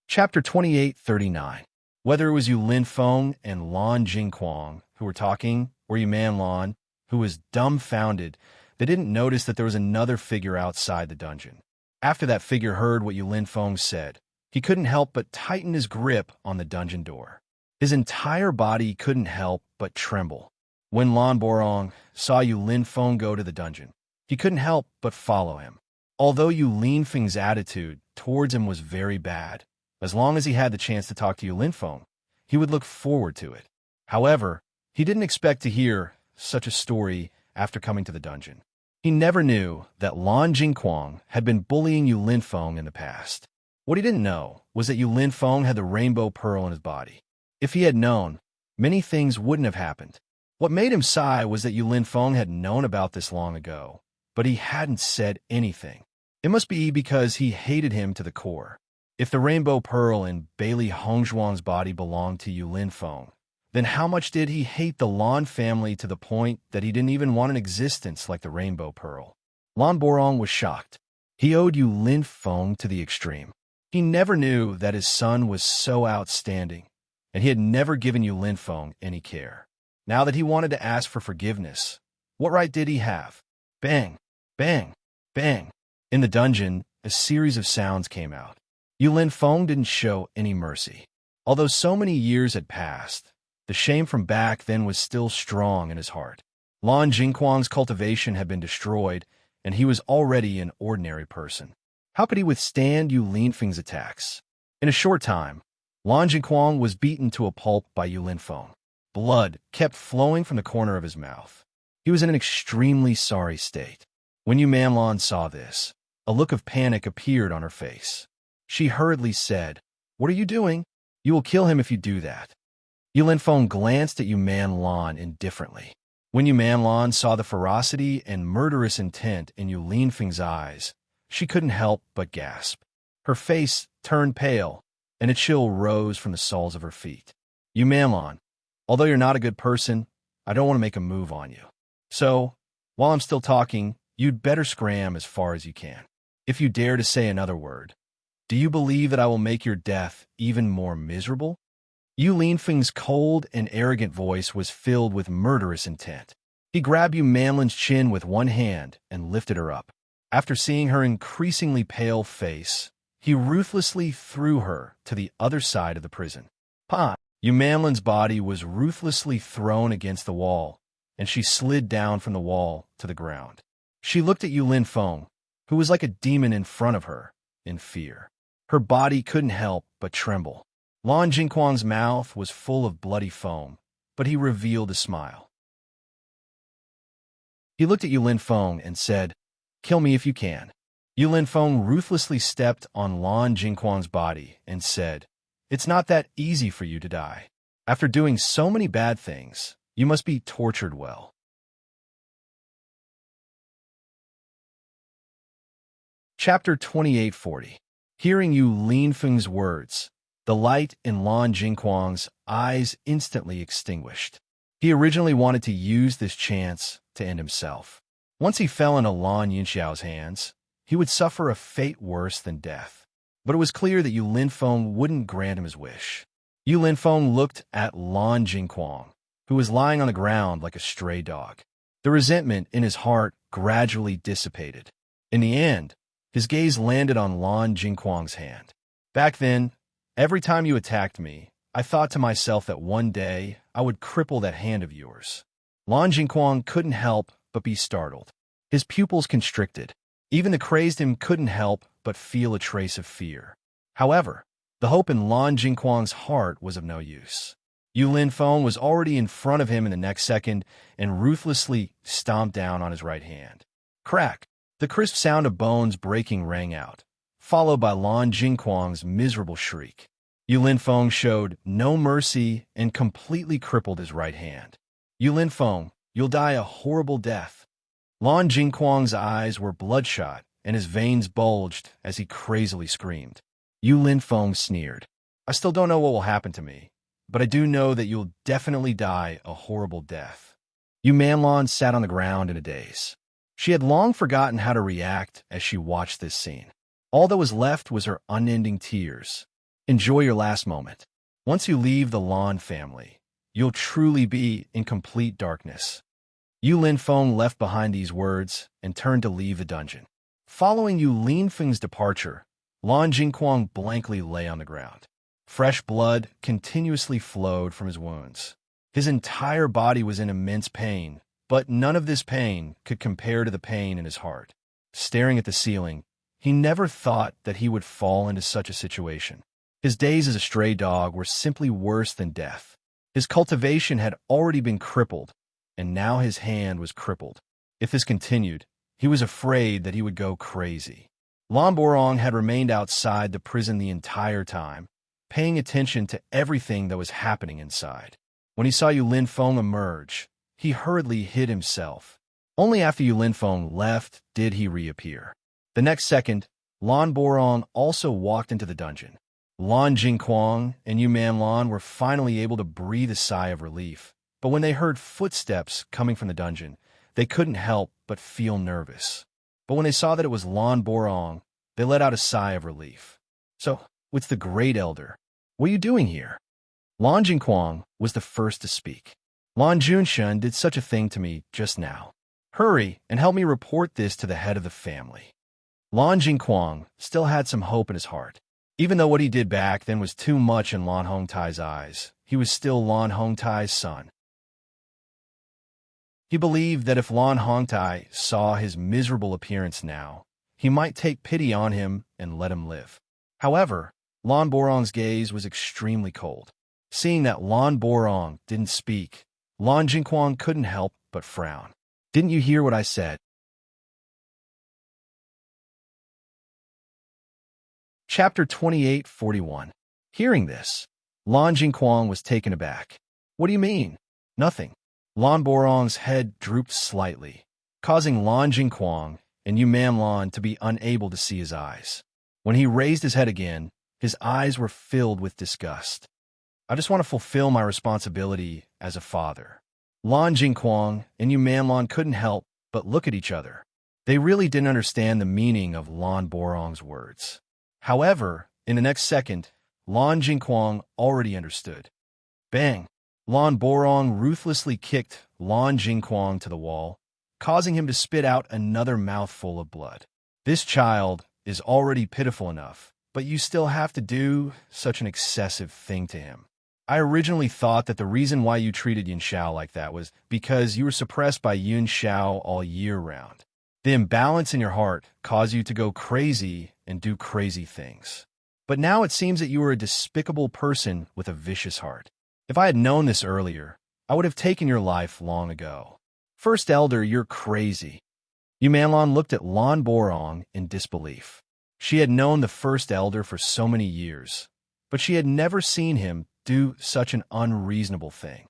Chapter 2839. Whether it was Yu Linfeng and Lan Jingquan who were talking, or Yu Manlan, who was dumbfounded, they didn't notice that there was another figure outside the dungeon. After that figure heard what Yu Linfeng said, he couldn't help but tighten his grip on the dungeon door. His entire body couldn't help but tremble. When Lan Borong saw Yu Linfeng go to the dungeon, he couldn't help but follow him. Although Yu Linfeng's attitude towards him was very bad, as long as he had the chance to talk to Yu Linfeng, he would look forward to it. However, he didn't expect to hear such a story after coming to the dungeon. He never knew that Lan Jingquan had been bullying Yu Linfeng in the past. What he didn't know was that Yu Linfeng had the rainbow pearl in his body. If he had known, many things wouldn't have happened. What made him sigh was that Yu Linfeng had known about this long ago, but he hadn't said anything. It must be because he hated him to the core. If the rainbow pearl in Bailey Hongzhuang's body belonged to Yu Linfeng, then how much did he hate the Lan family to the point that he didn't even want an existence like the rainbow pearl? Lan Borong was shocked. He owed Yu Linfeng to the extreme. He never knew that his son was so outstanding, and he had never given Yu Linfeng any care. Now that he wanted to ask for forgiveness, what right did he have? Bang, bang, bang. In the dungeon, a series of sounds came out. Yu Linfeng didn't show any mercy. Although so many years had passed, the shame from back then was still strong in his heart. Lan Jingquan's cultivation had been destroyed, and he was already an ordinary person. How could he withstand Yu Linfeng's attacks? In a short time, Lan Jingquan was beaten to a pulp by Yu Linfeng. Blood kept flowing from the corner of his mouth. He was in an extremely sorry state. When Yu Manlan saw this, a look of panic appeared on her face. She hurriedly said, "What are you doing? You will kill him if you do that." Yu Linfeng glanced at Yu Manlan indifferently. When Yu Manlan saw the ferocity and murderous intent in Yu Linfeng's eyes, she couldn't help but gasp. Her face turned pale, and a chill rose from the soles of her feet. You Manlon, although you're not a good person, I don't want to make a move on you. So, while I'm still talking, you'd better scram as far as you can. If you dare to say another word, do you believe that I will make your death even more miserable? Yu Linfeng's cold and arrogant voice was filled with murderous intent. He grabbed Yu Manlin's chin with one hand and lifted her up. After seeing her increasingly pale face, he ruthlessly threw her to the other side of the prison. Pa! Yu Manlin's body was ruthlessly thrown against the wall, and she slid down from the wall to the ground. She looked at Yu Linfeng, who was like a demon in front of her, in fear. Her body couldn't help but tremble. Lan Jingquang's mouth was full of bloody foam, but he revealed a smile. He looked at Yu Linfeng and said, "Kill me if you can." Yu Linfeng ruthlessly stepped on Lan Jingquang's body and said, "It's not that easy for you to die. After doing so many bad things, you must be tortured well." Chapter 2840. Hearing Yu Linfeng's words, the light in Lan Jingquang's eyes instantly extinguished. He originally wanted to use this chance to end himself. Once he fell into Lan Yinxiao's hands, he would suffer a fate worse than death. But it was clear that Yu Linfeng wouldn't grant him his wish. Yu Linfeng looked at Lan Jingquang, who was lying on the ground like a stray dog. The resentment in his heart gradually dissipated. In the end, his gaze landed on Lan Jingquang's hand. Back then, every time you attacked me, I thought to myself that one day I would cripple that hand of yours. Lan Jingquang couldn't help but be startled. His pupils constricted. Even the crazed him couldn't help but feel a trace of fear. However, the hope in Lan Jingquang's heart was of no use. Yu Linfeng was already in front of him in the next second and ruthlessly stomped down on his right hand. Crack! The crisp sound of bones breaking rang out, followed by Lan Jingquang's miserable shriek. Yu Linfeng showed no mercy and completely crippled his right hand. Yu Linfeng, you'll die a horrible death. Lan Jingquang's eyes were bloodshot and his veins bulged as he crazily screamed. Yu Linfeng sneered. I still don't know what will happen to me, but I do know that you'll definitely die a horrible death. Yu Manlon sat on the ground in a daze. She had long forgotten how to react as she watched this scene. All that was left was her unending tears. Enjoy your last moment. Once you leave the Lan family, you'll truly be in complete darkness. Yu Linfeng left behind these words and turned to leave the dungeon. Following Yu Linfeng's departure, Lan Jingquang blankly lay on the ground. Fresh blood continuously flowed from his wounds. His entire body was in immense pain, but none of this pain could compare to the pain in his heart. Staring at the ceiling, he never thought that he would fall into such a situation. His days as a stray dog were simply worse than death. His cultivation had already been crippled, and now his hand was crippled. If this continued, he was afraid that he would go crazy. Lan Borong had remained outside the prison the entire time, paying attention to everything that was happening inside. When he saw Yu Linfeng emerge, he hurriedly hid himself. Only after Yu Linfeng left did he reappear. The next second, Lan Borong also walked into the dungeon. Lan Jingquang and Yu Manlon were finally able to breathe a sigh of relief, but when they heard footsteps coming from the dungeon, they couldn't help but feel nervous. But when they saw that it was Lan Borong, they let out a sigh of relief. So, it's the Great Elder. What are you doing here? Lan Jingquang was the first to speak. Lan Junshan did such a thing to me just now. Hurry and help me report this to the head of the family. Lan Jingquang still had some hope in his heart. Even though what he did back then was too much in Lan Hongtai's eyes, he was still Lan Hongtai's son. He believed that if Lan Hongtai saw his miserable appearance now, he might take pity on him and let him live. However, Lan Borong's gaze was extremely cold. Seeing that Lan Borong didn't speak, Lan Jingquang couldn't help but frown. Didn't you hear what I said? Chapter 2841. Hearing this, Lan Jingquang was taken aback. What do you mean? Nothing. Lan Borong's head drooped slightly, causing Lan Jingquang and Yu Manlon to be unable to see his eyes. When he raised his head again, His eyes were filled with disgust. I just want to fulfill my responsibility as a father. Lan Jingquang and Yu Manlon couldn't help but look at each other. They really didn't understand the meaning of Lan Borong's words. However, in the next second, Lan Jingquang already understood. Bang! Lan Borong ruthlessly kicked Lan Jingquang to the wall, causing him to spit out another mouthful of blood. This child is already pitiful enough, but you still have to do such an excessive thing to him. I originally thought that the reason why you treated Yun Xiao like that was because you were suppressed by Yun Xiao all year round. The imbalance in your heart caused you to go crazy and do crazy things. But now it seems that you are a despicable person with a vicious heart. If I had known this earlier, I would have taken your life long ago. First Elder, you're crazy. Yu Manlon looked at Lan Borong in disbelief. She had known the First Elder for so many years, but she had never seen him do such an unreasonable thing.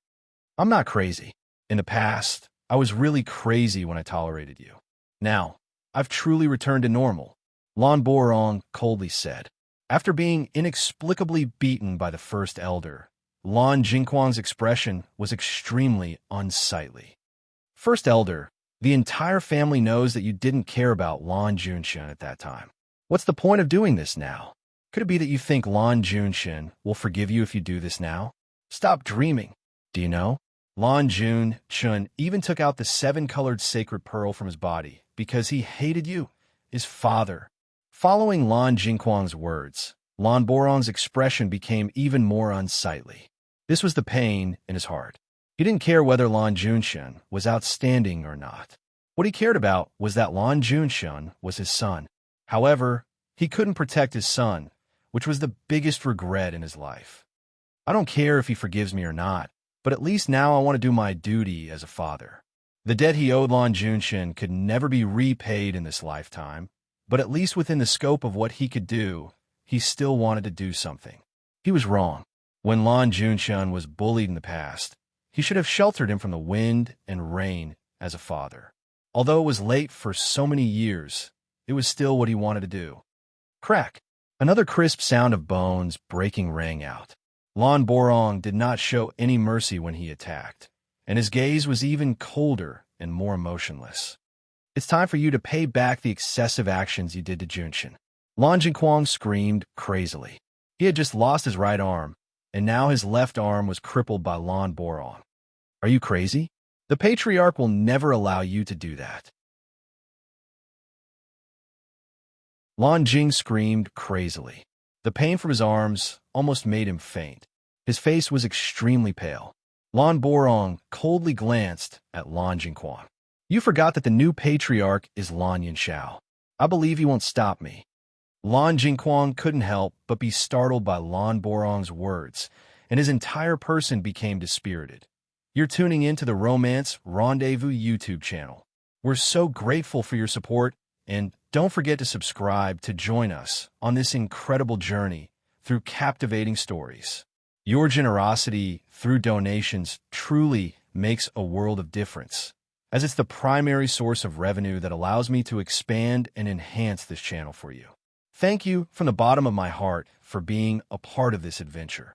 I'm not crazy. In the past, I was really crazy when I tolerated you. Now, I've truly returned to normal, Lan Borong coldly said. After being inexplicably beaten by the First Elder, Lan Jingquang's expression was extremely unsightly. First Elder, the entire family knows that you didn't care about Lan Junshin at that time. What's the point of doing this now? Could it be that you think Lan Junshin will forgive you if you do this now? Stop dreaming. Do you know? Lan Junshin even took out the 7-colored sacred pearl from his body because he hated you, his father. Following Lan Jingquang's words, Lan Borong's expression became even more unsightly. This was the pain in his heart. He didn't care whether Lan Junshin was outstanding or not. What he cared about was that Lan Junshin was his son. However, he couldn't protect his son, which was the biggest regret in his life. I don't care if he forgives me or not, but at least now I want to do my duty as a father. The debt he owed Lan Junshin could never be repaid in this lifetime, but at least within the scope of what he could do, he still wanted to do something. He was wrong. When Lan Junshin was bullied in the past, he should have sheltered him from the wind and rain as a father. Although it was late for so many years, it was still what he wanted to do. Crack! Another crisp sound of bones breaking rang out. Lan Borong did not show any mercy when he attacked, and his gaze was even colder and more emotionless. It's time for you to pay back the excessive actions you did to Junshin. Lan Jingquang screamed crazily. He had just lost his right arm, and now his left arm was crippled by Lan Borong. Are you crazy? The Patriarch will never allow you to do that. Lan Jing screamed crazily. The pain from his arms almost made him faint. His face was extremely pale. Lan Borong coldly glanced at Lan Jingquang. You forgot that the new Patriarch is Lan Yunxiao. I believe he won't stop me. Lan Jingquang couldn't help but be startled by Lan Borong's words, and his entire person became dispirited. You're tuning in to the Romance Rendezvous YouTube channel. We're so grateful for your support, and don't forget to subscribe to join us on this incredible journey through captivating stories. Your generosity through donations truly makes a world of difference, as it's the primary source of revenue that allows me to expand and enhance this channel for you. Thank you from the bottom of my heart for being a part of this adventure.